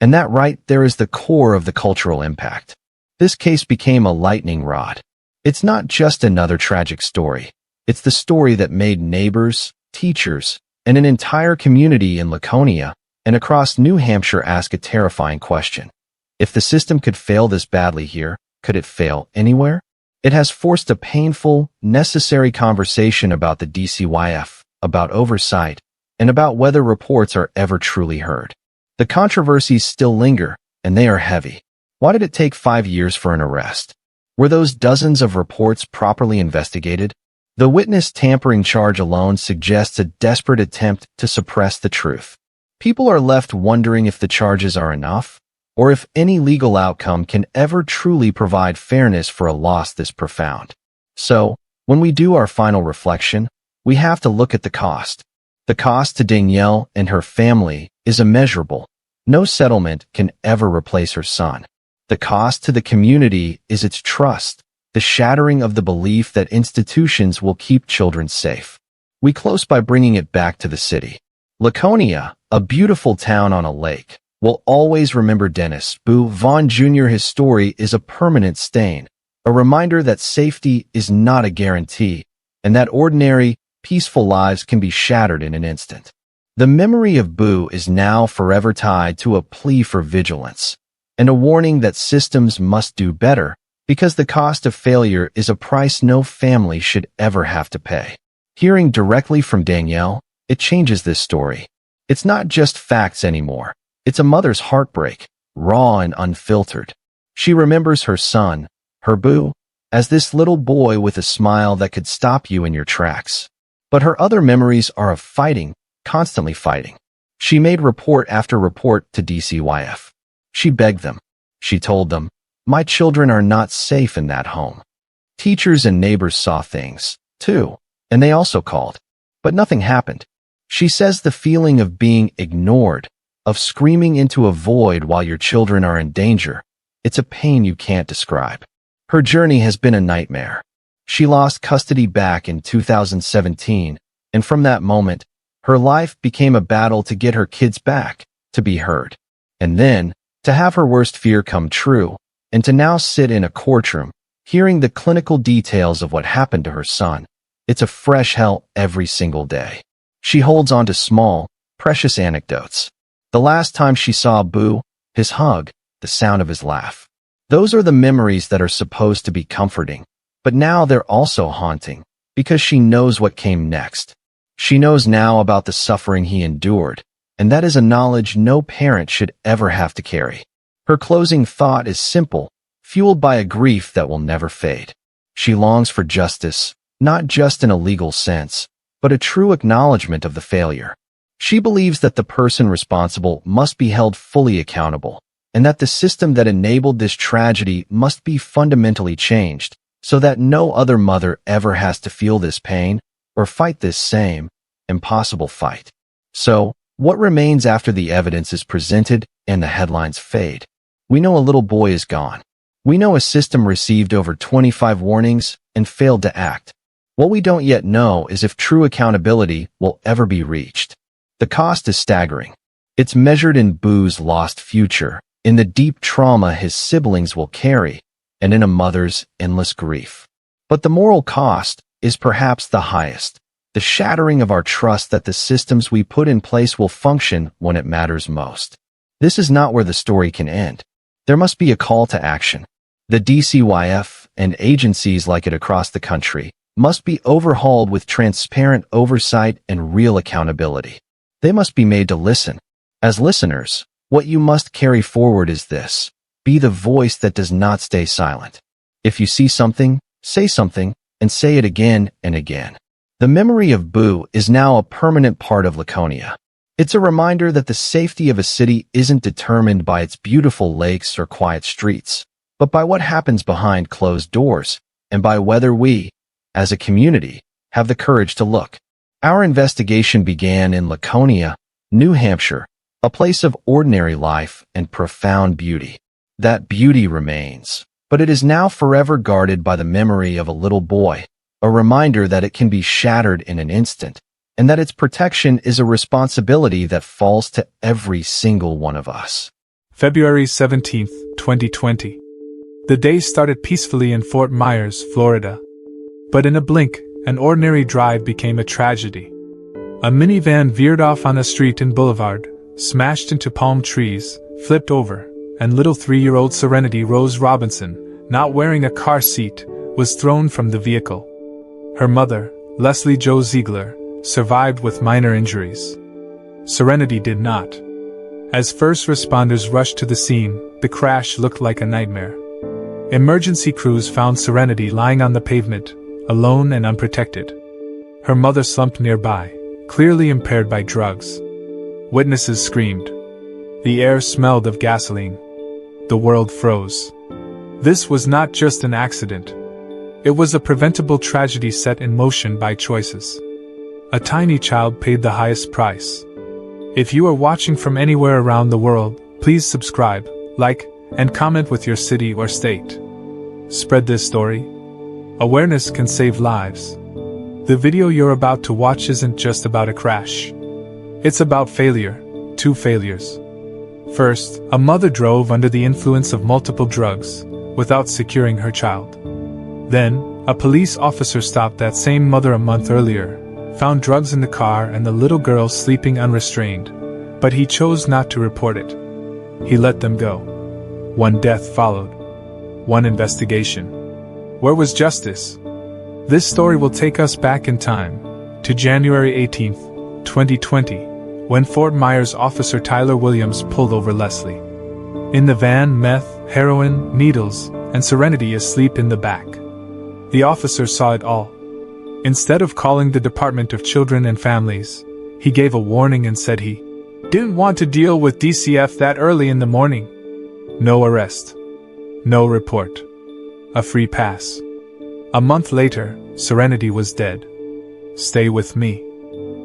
And that right there is the core of the cultural impact. This case became a lightning rod. It's not just another tragic story. It's the story that made neighbors, teachers, and an entire community in Laconia and across New Hampshire ask a terrifying question. If the system could fail this badly here, could it fail anywhere? It has forced a painful, necessary conversation about the DCYF, about oversight, and about whether reports are ever truly heard. The controversies still linger, and they are heavy. Why did it take 5 years for an arrest? Were those dozens of reports properly investigated? The witness tampering charge alone suggests a desperate attempt to suppress the truth. People are left wondering if the charges are enough, or if any legal outcome can ever truly provide fairness for a loss this profound. So, when we do our final reflection, we have to look at the cost. The cost to Danielle and her family is immeasurable. No settlement can ever replace her son. The cost to the community is its trust, the shattering of the belief that institutions will keep children safe. We close by bringing it back to the city. Laconia, a beautiful town on a lake, will always remember Dennis Boo Vaughn Jr. His story is a permanent stain, a reminder that safety is not a guarantee, and that ordinary, peaceful lives can be shattered in an instant. The memory of Boo is now forever tied to a plea for vigilance, and a warning that systems must do better, because the cost of failure is a price no family should ever have to pay. Hearing directly from Danielle, it changes this story. It's not just facts anymore. It's a mother's heartbreak, raw and unfiltered. She remembers her son, her Boo, as this little boy with a smile that could stop you in your tracks. But her other memories are of fighting, constantly fighting. She made report after report to DCYF. She begged them. She told them, "My children are not safe in that home." Teachers and neighbors saw things, too, and they also called. But nothing happened. She says the feeling of being ignored, of screaming into a void while your children are in danger, it's a pain you can't describe. Her journey has been a nightmare. She lost custody back in 2017, and from that moment, her life became a battle to get her kids back, to be heard. And then, to have her worst fear come true, and to now sit in a courtroom, hearing the clinical details of what happened to her son. It's a fresh hell every single day. She holds on to small, precious anecdotes. The last time she saw Boo, his hug, the sound of his laugh. Those are the memories that are supposed to be comforting, but now they're also haunting, because she knows what came next. She knows now about the suffering he endured, and that is a knowledge no parent should ever have to carry. Her closing thought is simple, fueled by a grief that will never fade. She longs for justice, not just in a legal sense, but a true acknowledgement of the failure. She believes that the person responsible must be held fully accountable, and that the system that enabled this tragedy must be fundamentally changed, so that no other mother ever has to feel this pain or fight this same, impossible fight. So, what remains after the evidence is presented and the headlines fade? We know a little boy is gone. We know a system received over 25 warnings and failed to act. What we don't yet know is if true accountability will ever be reached. The cost is staggering. It's measured in Boo's lost future, in the deep trauma his siblings will carry, and in a mother's endless grief. But the moral cost is perhaps the highest, the shattering of our trust that the systems we put in place will function when it matters most. This is not where the story can end. There must be a call to action. The DCYF and agencies like it across the country must be overhauled with transparent oversight and real accountability. They must be made to listen. As listeners, what you must carry forward is this: be the voice that does not stay silent. If you see something, say something, and say it again and again. The memory of Boo is now a permanent part of Laconia. It's a reminder that the safety of a city isn't determined by its beautiful lakes or quiet streets, but by what happens behind closed doors, and by whether we, as a community, have the courage to look. Our investigation began in Laconia, New Hampshire, a place of ordinary life and profound beauty. That beauty remains, but it is now forever guarded by the memory of a little boy, a reminder that it can be shattered in an instant, and that its protection is a responsibility that falls to every single one of us. February 17th, 2020. The day started peacefully in Fort Myers, Florida. But in a blink, an ordinary drive became a tragedy. A minivan veered off on a street in Boulevard, smashed into palm trees, flipped over, and little 3-year-old Serenity Rose Robinson, not wearing a car seat, was thrown from the vehicle. Her mother, Leslie Jo Ziegler, survived with minor injuries. Serenity did not. As first responders rushed to the scene, the crash looked like a nightmare. Emergency crews found Serenity lying on the pavement, alone and unprotected. Her mother slumped nearby, clearly impaired by drugs. Witnesses screamed. The air smelled of gasoline. The world froze. This was not just an accident. It was a preventable tragedy set in motion by choices. A tiny child paid the highest price. If you are watching from anywhere around the world, please subscribe, like, and comment with your city or state. Spread this story. Awareness can save lives. The video you're about to watch isn't just about a crash. It's about failure, 2 failures. First, a mother drove under the influence of multiple drugs, without securing her child. Then, a police officer stopped that same mother a month earlier, found drugs in the car and the little girl sleeping unrestrained, but he chose not to report it. He let them go. 1 death followed. 1 investigation. Where was justice? This story will take us back in time, to January 18th, 2020, when Fort Myers officer Tyler Williams pulled over Leslie. In the van, meth, heroin, needles, and Serenity asleep in the back. The officer saw it all. Instead of calling the Department of Children and Families, he gave a warning and said he didn't want to deal with DCF that early in the morning. No arrest. No report. A free pass. A month later, Serenity was dead. Stay with me.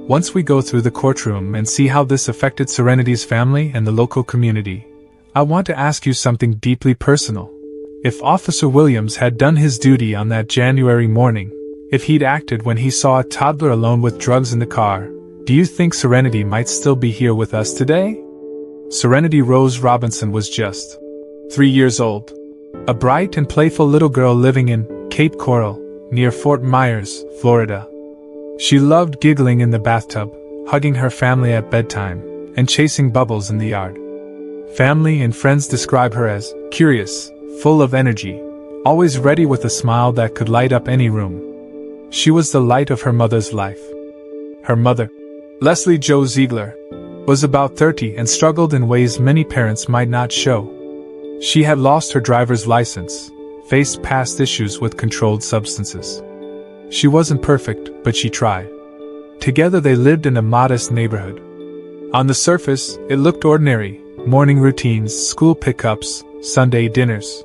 Once we go through the courtroom and see how this affected Serenity's family and the local community, I want to ask you something deeply personal. if Officer Williams had done his duty on that January morning, if he'd acted when he saw a toddler alone with drugs in the car, do you think Serenity might still be here with us today? Serenity Rose Robinson was just 3 years old. A bright and playful little girl living in Cape Coral, near Fort Myers, Florida. She loved giggling in the bathtub, hugging her family at bedtime, and chasing bubbles in the yard. Family and friends describe her as curious, full of energy, always ready with a smile that could light up any room. She was the light of her mother's life. Her mother, Leslie Jo Ziegler, was about 30 and struggled in ways many parents might not show. She had lost her driver's license, faced past issues with controlled substances. She wasn't perfect, but she tried. Together they lived in a modest neighborhood. On the surface, it looked ordinary: morning routines, school pickups, Sunday dinners.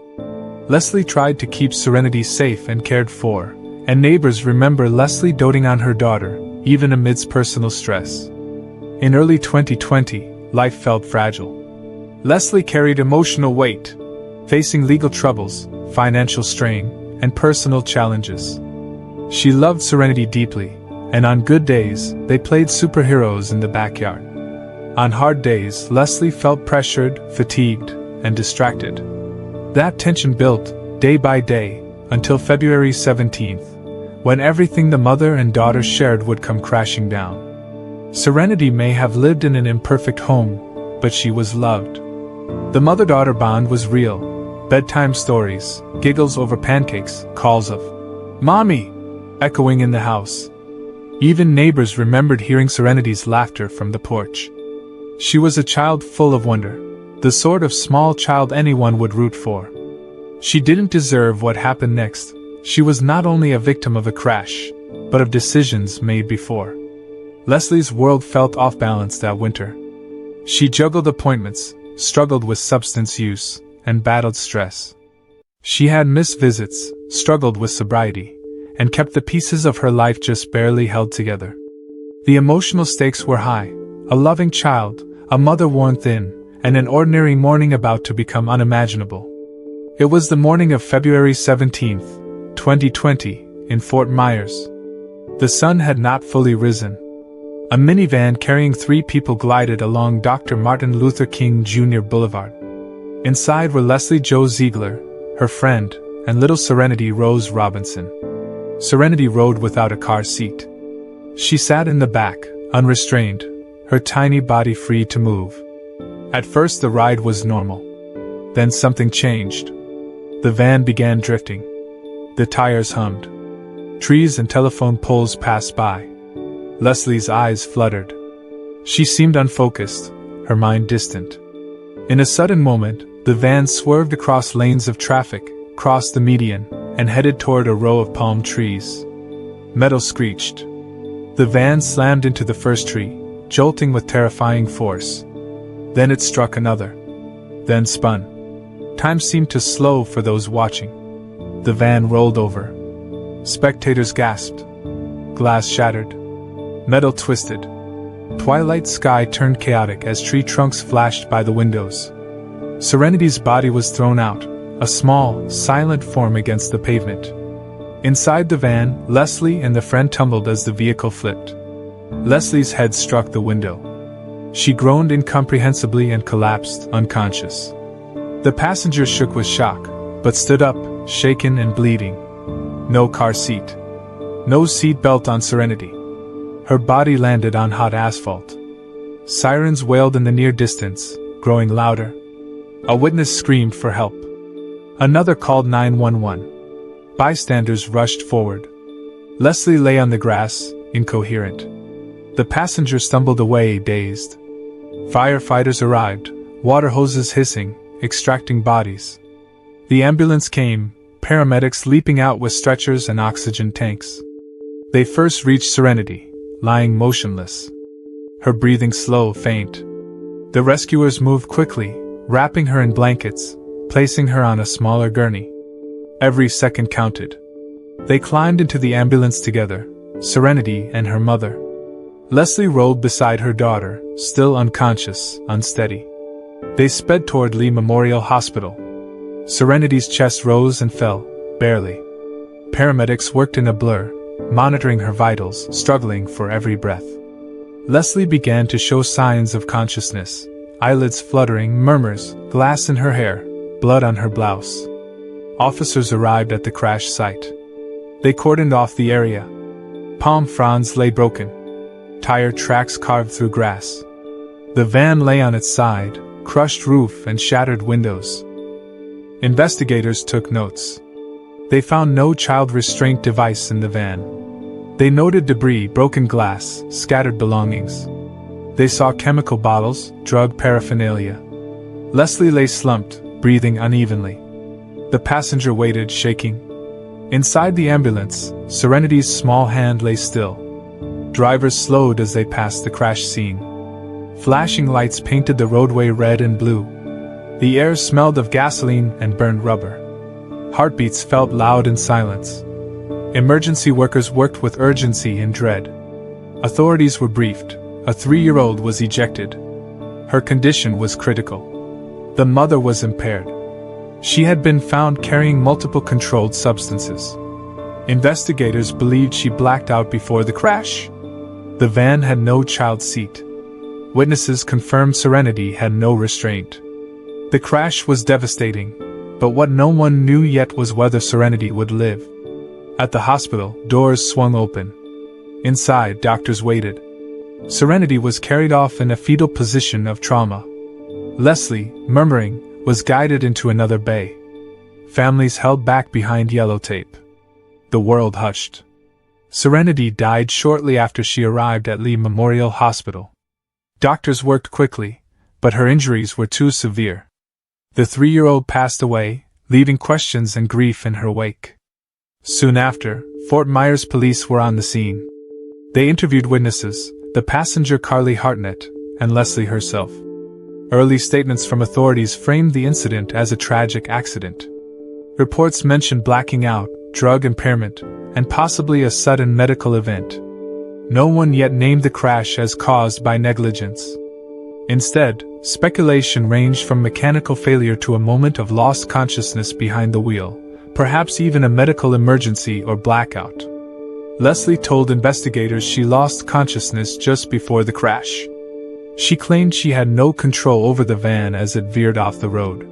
Leslie tried to keep Serenity safe and cared for, and neighbors remember Leslie doting on her daughter, even amidst personal stress. In early 2020, life felt fragile. Leslie carried emotional weight, facing legal troubles, financial strain, and personal challenges. She loved Serenity deeply, and on good days, they played superheroes in the backyard. On hard days, Leslie felt pressured, fatigued, and distracted. That tension built, day by day, until February 17th, when everything the mother and daughter shared would come crashing down. Serenity may have lived in an imperfect home, but she was loved. The mother-daughter bond was real. Bedtime stories, giggles over pancakes, calls of "Mommy!" echoing in the house. Even neighbors remembered hearing Serenity's laughter from the porch. She was a child full of wonder, the sort of small child anyone would root for. She didn't deserve what happened next. She was not only a victim of a crash, but of decisions made before. Leslie's world felt off-balance that winter. She juggled appointments, struggled with substance use, and battled stress. She had missed visits, struggled with sobriety, and kept the pieces of her life just barely held together. The emotional stakes were high: a loving child, a mother worn thin, and an ordinary morning about to become unimaginable. It was the morning of February 17th, 2020, in Fort Myers. The sun had not fully risen. A minivan carrying 3 people glided along Dr. Martin Luther King Jr. Boulevard. Inside were Leslie Jo Ziegler, her friend, and little Serenity Rose Robinson. Serenity rode without a car seat. She sat in the back, unrestrained, her tiny body free to move. At first the ride was normal. Then something changed. The van began drifting. The tires hummed. Trees and telephone poles passed by. Leslie's eyes fluttered. She seemed unfocused, her mind distant. In a sudden moment, the van swerved across lanes of traffic, crossed the median, and headed toward a row of palm trees. Metal screeched. The van slammed into the first tree, jolting with terrifying force. Then it struck another. Then spun. Time seemed to slow for those watching. The van rolled over. Spectators gasped. Glass shattered. Metal twisted. Twilight sky turned chaotic as tree trunks flashed by the windows. Serenity's body was thrown out, a small, silent form against the pavement. Inside the van, Leslie and the friend tumbled as the vehicle flipped. Leslie's head struck the window. She groaned incomprehensibly and collapsed, unconscious. The passenger shook with shock, but stood up, shaken and bleeding. No car seat. No seat belt on Serenity. Her body landed on hot asphalt. Sirens wailed in the near distance, growing louder. A witness screamed for help. Another called 911. Bystanders rushed forward. Leslie lay on the grass, incoherent. The passenger stumbled away, dazed. Firefighters arrived, water hoses hissing, extracting bodies. The ambulance came, paramedics leaping out with stretchers and oxygen tanks. They first reached Serenity, lying motionless. Her breathing slow, faint. The rescuers moved quickly, wrapping her in blankets, placing her on a smaller gurney. Every second counted. They climbed into the ambulance together, Serenity and her mother. Leslie rolled beside her daughter, still unconscious, unsteady. They sped toward Lee Memorial Hospital. Serenity's chest rose and fell, barely. Paramedics worked in a blur, monitoring her vitals, struggling for every breath. Leslie began to show signs of consciousness, eyelids fluttering, murmurs, glass in her hair, blood on her blouse. Officers arrived at the crash site. They cordoned off the area. Palm fronds lay broken, tire tracks carved through grass. The van lay on its side, crushed roof and shattered windows. Investigators took notes. They found no child restraint device in the van. They noted debris, broken glass, scattered belongings. They saw chemical bottles, drug paraphernalia. Leslie lay slumped, breathing unevenly. The passenger waited, shaking. Inside the ambulance, Serenity's small hand lay still. Drivers slowed as they passed the crash scene. Flashing lights painted the roadway red and blue. The air smelled of gasoline and burned rubber. Heartbeats felt loud in silence. Emergency workers worked with urgency and dread. Authorities were briefed. A 3-year-old was ejected. Her condition was critical. The mother was impaired. She had been found carrying multiple controlled substances. Investigators believed she blacked out before the crash. The van had no child seat. Witnesses confirmed Serenity had no restraint. The crash was devastating, but what no one knew yet was whether Serenity would live. At the hospital, doors swung open. Inside, doctors waited. Serenity was carried off in a fetal position of trauma. Leslie, murmuring, was guided into another bay. Families held back behind yellow tape. The world hushed. Serenity died shortly after she arrived at Lee Memorial Hospital. Doctors worked quickly, but her injuries were too severe. The 3-year-old passed away, leaving questions and grief in her wake. Soon after, Fort Myers police were on the scene. They interviewed witnesses, the passenger Carly Hartnett, and Leslie herself. Early statements from authorities framed the incident as a tragic accident. Reports mentioned blacking out, drug impairment, and possibly a sudden medical event. No one yet named the crash as caused by negligence. Instead, speculation ranged from mechanical failure to a moment of lost consciousness behind the wheel, perhaps even a medical emergency or blackout. Leslie told investigators she lost consciousness just before the crash. She claimed she had no control over the van as it veered off the road.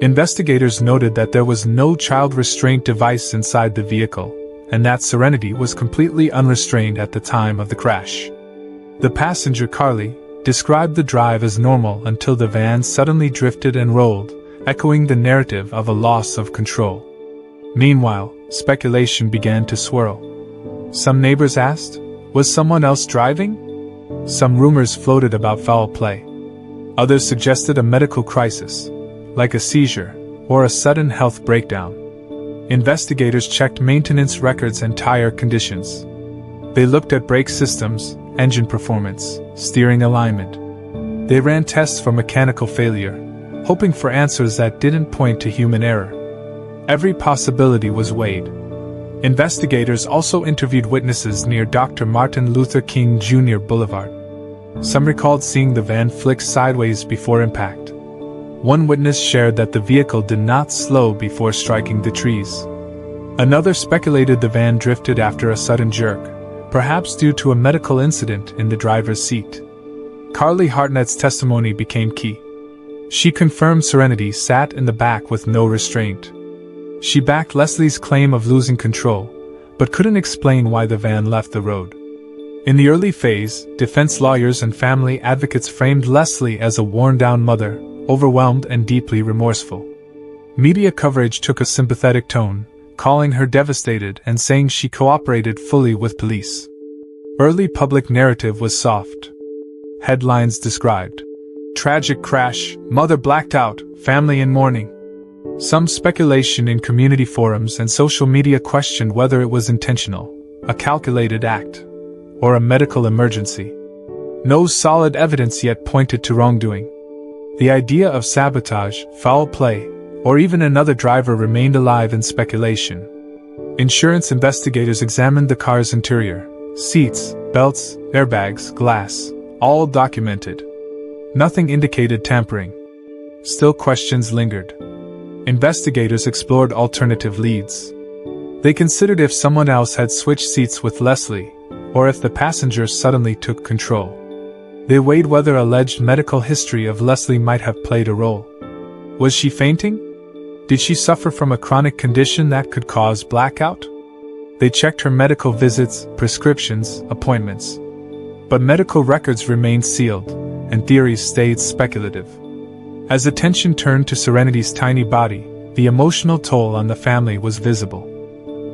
Investigators noted that there was no child restraint device inside the vehicle, and that Serenity was completely unrestrained at the time of the crash. The passenger, Carly, described the drive as normal until the van suddenly drifted and rolled, echoing the narrative of a loss of control. Meanwhile, speculation began to swirl. Some neighbors asked, was someone else driving? Some rumors floated about foul play. Others suggested a medical crisis, like a seizure or a sudden health breakdown. Investigators checked maintenance records and tire conditions. They looked at brake systems, engine performance, steering alignment. They ran tests for mechanical failure, hoping for answers that didn't point to human error. Every possibility was weighed. Investigators also interviewed witnesses near Dr. Martin Luther King Jr. Boulevard. Some recalled seeing the van flick sideways before impact. One witness shared that the vehicle did not slow before striking the trees. Another speculated the van drifted after a sudden jerk, perhaps due to a medical incident in the driver's seat. Carly Hartnett's testimony became key. She confirmed Serenity sat in the back with no restraint. She backed Leslie's claim of losing control, but couldn't explain why the van left the road. In the early phase, defense lawyers and family advocates framed Leslie as a worn-down mother, overwhelmed and deeply remorseful. Media coverage took a sympathetic tone, calling her devastated and saying she cooperated fully with police. Early public narrative was soft. Headlines described: tragic crash, mother blacked out, family in mourning. Some speculation in community forums and social media questioned whether it was intentional, a calculated act, or a medical emergency. No solid evidence yet pointed to wrongdoing. The idea of sabotage, foul play, or even another driver remained alive in speculation. Insurance investigators examined the car's interior: seats, belts, airbags, glass, all documented. Nothing indicated tampering. Still, questions lingered. investigators explored alternative leads. They considered if someone else had switched seats with Leslie, or if the passenger suddenly took control. They weighed whether alleged medical history of Leslie might have played a role. Was she fainting? Did she suffer from a chronic condition that could cause blackout? They checked her medical visits, prescriptions, appointments. But medical records remained sealed, and theories stayed speculative. As attention turned to Serenity's tiny body, the emotional toll on the family was visible.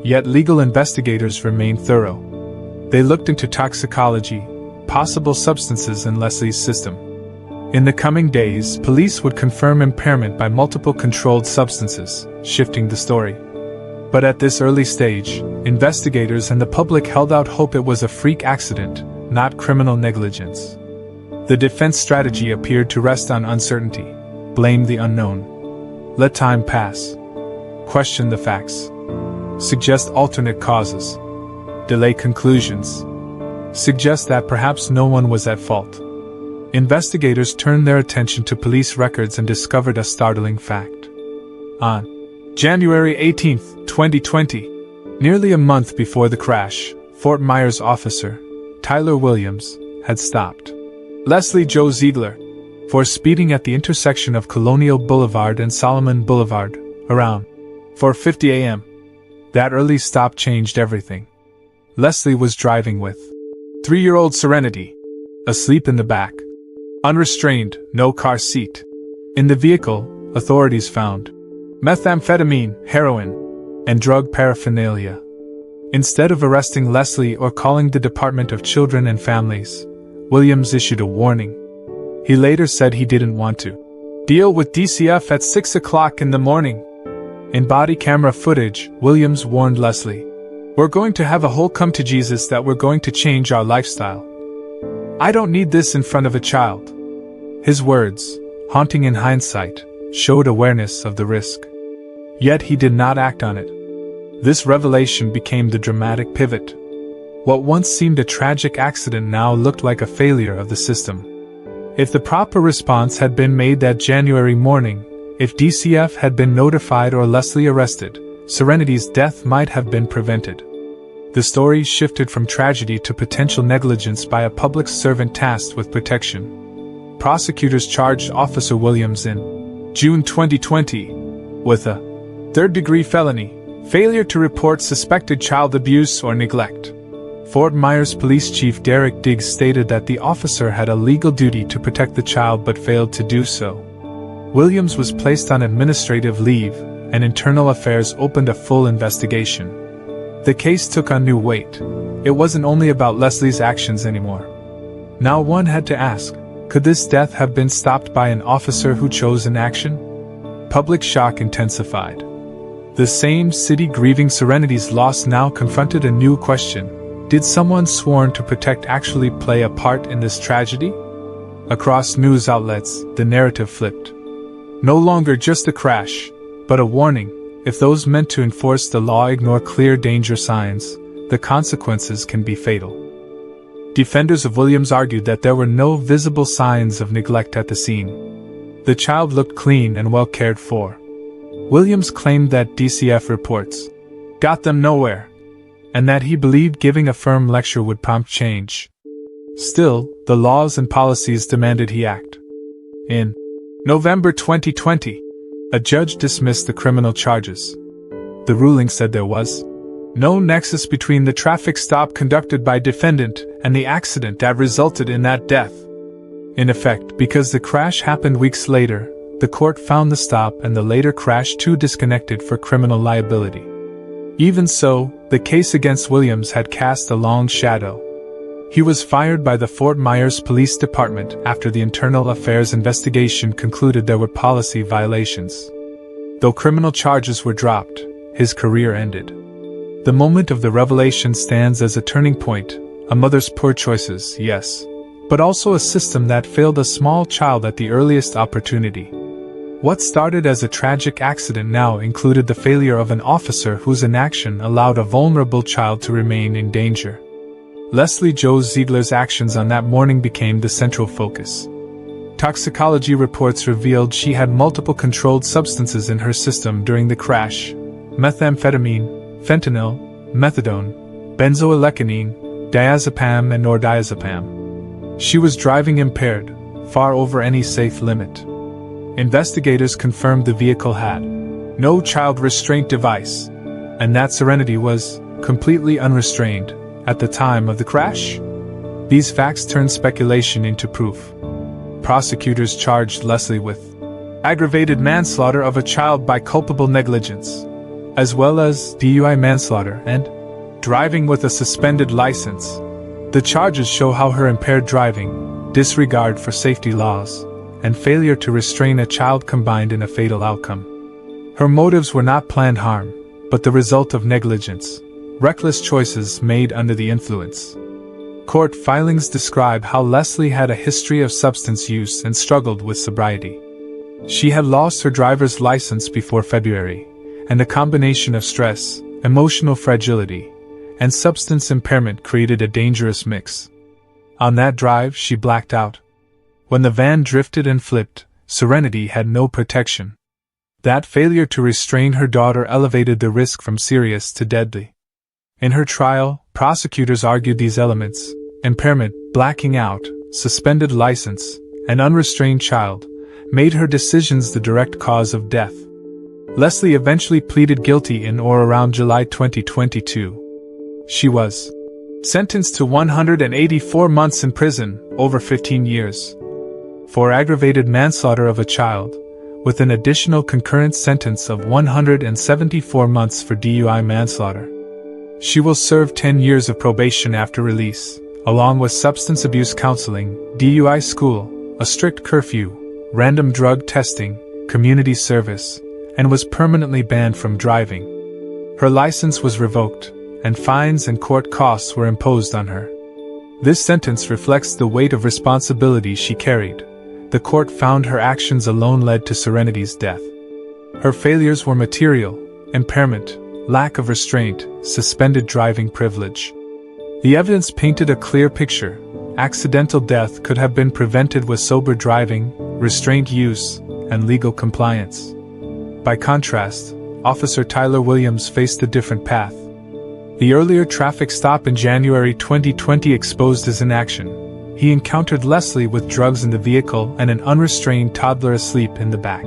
Yet legal investigators remained thorough. They looked into toxicology, possible substances in Leslie's system. In the coming days, police would confirm impairment by multiple controlled substances, shifting the story. But at this early stage, investigators and the public held out hope it was a freak accident, not criminal negligence. The defense strategy appeared to rest on uncertainty, blame the unknown. Let time pass. Question the facts. Suggest alternate causes. Delay conclusions. Suggest that perhaps no one was at fault. Investigators turned their attention to police records and discovered a startling fact. On January 18, 2020, nearly a month before the crash, Fort Myers officer, Tyler Williams, had stopped Leslie Jo Ziegler for speeding at the intersection of Colonial Boulevard and Solomon Boulevard, around 4:50 a.m. That early stop changed everything. Leslie was driving with 3-year-old Serenity, asleep in the back. Unrestrained, no car seat. In the vehicle, authorities found methamphetamine, heroin, and drug paraphernalia. Instead of arresting Leslie or calling the Department of Children and Families, Williams issued a warning. He later said he didn't want to deal with DCF at 6 o'clock in the morning. In body camera footage, Williams warned Leslie, "We're going to have a whole come to Jesus that we're going to change our lifestyle. I don't need this in front of a child." His words, haunting in hindsight, showed awareness of the risk. Yet he did not act on it. This revelation became the dramatic pivot. What once seemed a tragic accident now looked like a failure of the system. If the proper response had been made that January morning, if DCF had been notified or Leslie arrested, Serenity's death might have been prevented. The story shifted from tragedy to potential negligence by a public servant tasked with protection. Prosecutors charged Officer Williams in June 2020 with a third-degree felony, failure to report suspected child abuse or neglect. Fort Myers Police Chief Derek Diggs stated that the officer had a legal duty to protect the child but failed to do so. Williams was placed on administrative leave, and Internal Affairs opened a full investigation. The case took on new weight. It wasn't only about Leslie's actions anymore. Now one had to ask, could this death have been stopped by an officer who chose inaction? Public shock intensified. The same city grieving Serenity's loss now confronted a new question. Did someone sworn to protect actually play a part in this tragedy? Across news outlets, the narrative flipped. No longer just a crash, but a warning. If those meant to enforce the law ignore clear danger signs, the consequences can be fatal. Defenders of Williams argued that there were no visible signs of neglect at the scene. The child looked clean and well cared for. Williams claimed that DCF reports got them nowhere, and that he believed giving a firm lecture would prompt change. Still, the laws and policies demanded he act. In November 2020, a judge dismissed the criminal charges. The ruling said there was no nexus between the traffic stop conducted by defendant and the accident that resulted in that death. In effect, because the crash happened weeks later, the court found the stop and the later crash too disconnected for criminal liability. Even so, the case against Williams had cast a long shadow. He was fired by the Fort Myers Police Department after the Internal Affairs investigation concluded there were policy violations. Though criminal charges were dropped, his career ended. The moment of the revelation stands as a turning point, a mother's poor choices, yes, but also a system that failed a small child at the earliest opportunity. What started as a tragic accident now included the failure of an officer whose inaction allowed a vulnerable child to remain in danger. Leslie Jo Ziegler's actions on that morning became the central focus. Toxicology reports revealed she had multiple controlled substances in her system during the crash: methamphetamine, fentanyl, methadone, benzoylecgonine, diazepam and nordiazepam. She was driving impaired, far over any safe limit. Investigators confirmed the vehicle had no child restraint device, and that Serenity was completely unrestrained at the time of the crash. These facts turned speculation into proof. Prosecutors charged Leslie with aggravated manslaughter of a child by culpable negligence, as well as DUI manslaughter and driving with a suspended license. The charges show how her impaired driving, disregard for safety laws, and failure to restrain a child combined in a fatal outcome. Her motives were not planned harm, but the result of negligence, reckless choices made under the influence. Court filings describe how Leslie had a history of substance use and struggled with sobriety. She had lost her driver's license before February, and a combination of stress, emotional fragility, and substance impairment created a dangerous mix. On that drive, she blacked out. When the van drifted and flipped, Serenity had no protection. That failure to restrain her daughter elevated the risk from serious to deadly. In her trial, prosecutors argued these elements: impairment, blacking out, suspended license, and unrestrained child, made her decisions the direct cause of death. Leslie eventually pleaded guilty in or around July 2022. She was sentenced to 184 months in prison, over 15 years, for aggravated manslaughter of a child, with an additional concurrent sentence of 174 months for DUI manslaughter. She will serve 10 years of probation after release, along with substance abuse counseling, DUI school, a strict curfew, random drug testing, community service, and was permanently banned from driving. Her license was revoked, and fines and court costs were imposed on her. This sentence reflects the weight of responsibility she carried. The court found her actions alone led to Serenity's death. Her failures were material: impairment, lack of restraint, suspended driving privilege. The evidence painted a clear picture. Accidental death could have been prevented with sober driving, restraint use, and legal compliance. By contrast, Officer Tyler Williams faced a different path. The earlier traffic stop in January 2020 exposed his inaction. He encountered Leslie with drugs in the vehicle and an unrestrained toddler asleep in the back.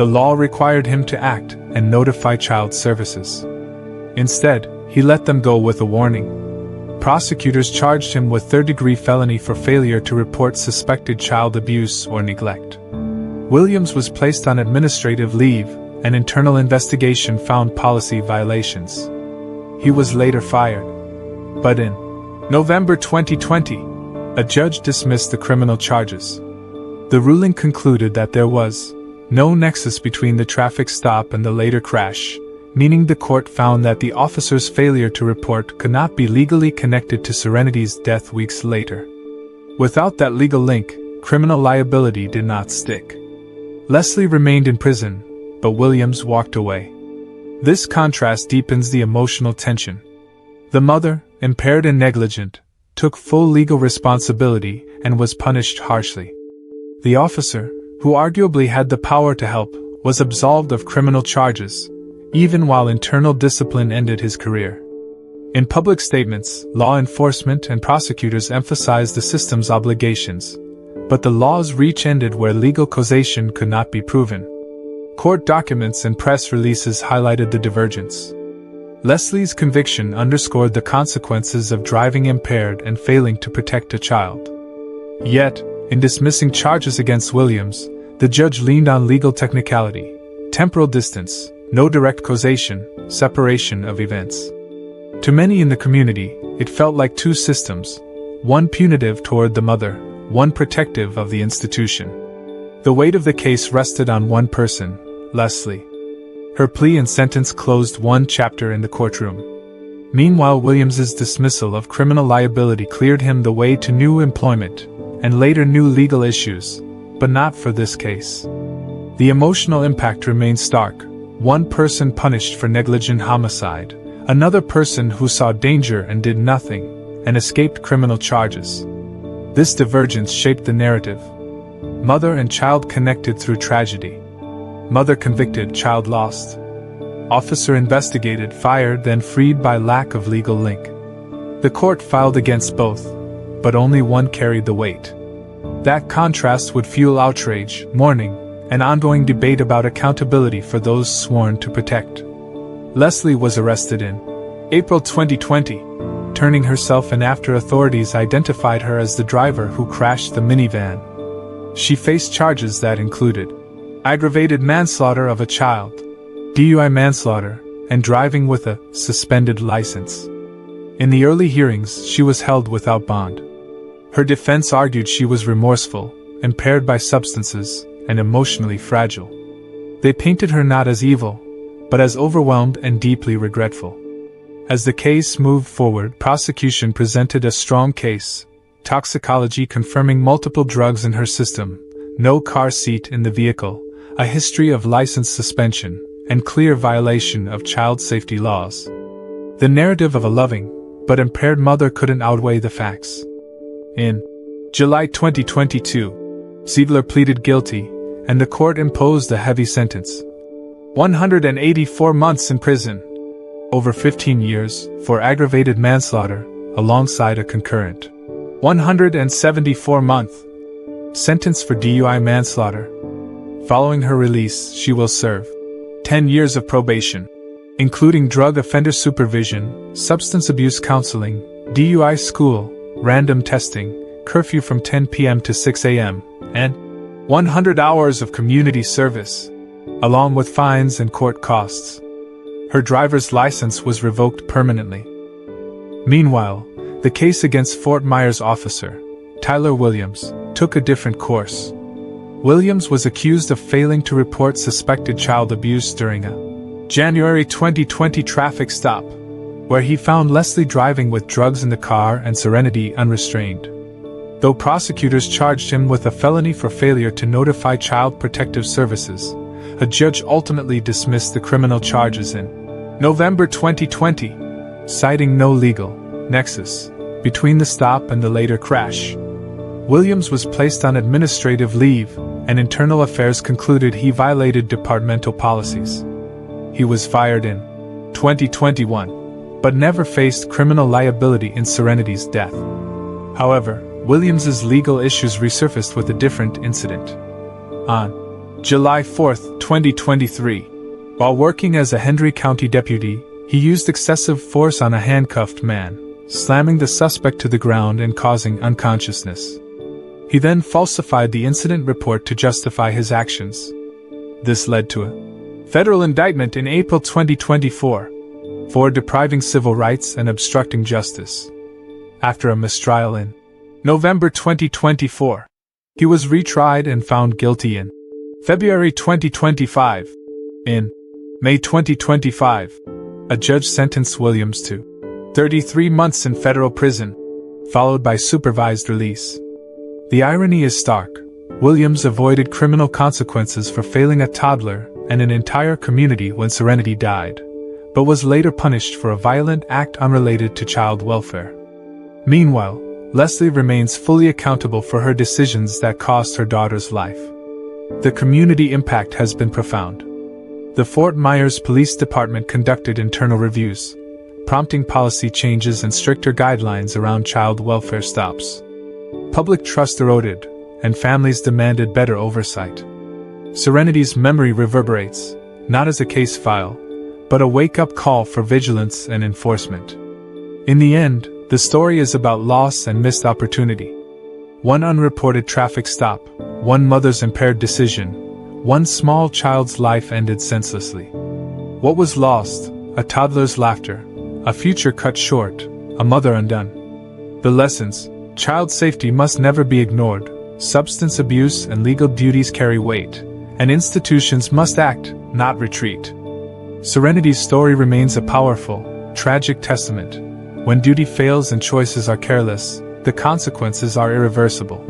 The law required him to act and notify child services. Instead, he let them go with a warning. Prosecutors charged him with third-degree felony for failure to report suspected child abuse or neglect. Williams was placed on administrative leave. An internal investigation found policy violations. He was later fired. But in November 2020, a judge dismissed the criminal charges. The ruling concluded that there was no nexus between the traffic stop and the later crash, meaning the court found that the officer's failure to report could not be legally connected to Serenity's death weeks later. Without that legal link, criminal liability did not stick. Leslie remained in prison, but Williams walked away. This contrast deepens the emotional tension. The mother, impaired and negligent, took full legal responsibility and was punished harshly. The officer, who arguably had the power to help, was absolved of criminal charges, even while internal discipline ended his career. In public statements, law enforcement and prosecutors emphasized the system's obligations, but the law's reach ended where legal causation could not be proven. Court documents and press releases highlighted the divergence. Leslie's conviction underscored the consequences of driving impaired and failing to protect a child. Yet, in dismissing charges against Williams, the judge leaned on legal technicality: temporal distance, no direct causation, separation of events. To many in the community, it felt like two systems, one punitive toward the mother, one protective of the institution. The weight of the case rested on one person, Leslie. Her plea and sentence closed one chapter in the courtroom. Meanwhile, Williams's dismissal of criminal liability cleared him the way to new employment, and later new legal issues, but not for this case. The emotional impact remains stark: one person punished for negligent homicide, another person who saw danger and did nothing, and escaped criminal charges. This divergence shaped the narrative. Mother and child connected through tragedy. Mother convicted, child lost. Officer investigated, fired, then freed by lack of legal link. The court filed against both, but only one carried the weight. That contrast would fuel outrage, mourning, and ongoing debate about accountability for those sworn to protect. Leslie was arrested in April 2020, turning herself in after authorities identified her as the driver who crashed the minivan. She faced charges that included aggravated manslaughter of a child, DUI manslaughter, and driving with a suspended license. In the early hearings, she was held without bond. Her defense argued she was remorseful, impaired by substances, and emotionally fragile. They painted her not as evil, but as overwhelmed and deeply regretful. As the case moved forward, prosecution presented a strong case: toxicology confirming multiple drugs in her system, no car seat in the vehicle, a history of license suspension, and clear violation of child safety laws. The narrative of a loving, but impaired mother couldn't outweigh the facts. In July 2022, Ziegler pleaded guilty, and the court imposed a heavy sentence: 184 months in prison, over 15 years, for aggravated manslaughter, alongside a concurrent 174-month sentence for DUI manslaughter. Following her release, she will serve 10 years of probation, including drug offender supervision, substance abuse counseling, DUI school, random testing, curfew from 10 p.m. to 6 a.m., and 100 hours of community service, along with fines and court costs. Her driver's license was revoked permanently. Meanwhile, the case against Fort Myers officer, Tyler Williams, took a different course. Williams was accused of failing to report suspected child abuse during a January 2020 traffic stop, where he found Leslie driving with drugs in the car and Serenity unrestrained. Though prosecutors charged him with a felony for failure to notify Child Protective Services, a judge ultimately dismissed the criminal charges in November 2020, citing no legal nexus between the stop and the later crash. Williams was placed on administrative leave, and Internal Affairs concluded he violated departmental policies. He was fired in 2021, but never faced criminal liability in Serenity's death. However, Williams's legal issues resurfaced with a different incident. On July 4, 2023, while working as a Hendry County deputy, he used excessive force on a handcuffed man, slamming the suspect to the ground and causing unconsciousness. He then falsified the incident report to justify his actions. This led to a federal indictment in April 2024 for depriving civil rights and obstructing justice. After a mistrial in November 2024, he was retried and found guilty in February 2025. In May 2025, a judge sentenced Williams to 33 months in federal prison, followed by supervised release. The irony is stark. Williams avoided criminal consequences for failing a toddler and an entire community when Serenity died, but was later punished for a violent act unrelated to child welfare. Meanwhile, Leslie remains fully accountable for her decisions that cost her daughter's life. The community impact has been profound. The Fort Myers Police Department conducted internal reviews, prompting policy changes and stricter guidelines around child welfare stops. Public trust eroded, and families demanded better oversight. Serenity's memory reverberates, not as a case file, but a wake-up call for vigilance and enforcement. In the end, the story is about loss and missed opportunity. One unreported traffic stop, one mother's impaired decision, one small child's life ended senselessly. What was lost? A toddler's laughter, a future cut short, a mother undone. The lessons: child safety must never be ignored, substance abuse and legal duties carry weight, and institutions must act, not retreat. Serenity's story remains a powerful, tragic testament. When duty fails and choices are careless, the consequences are irreversible.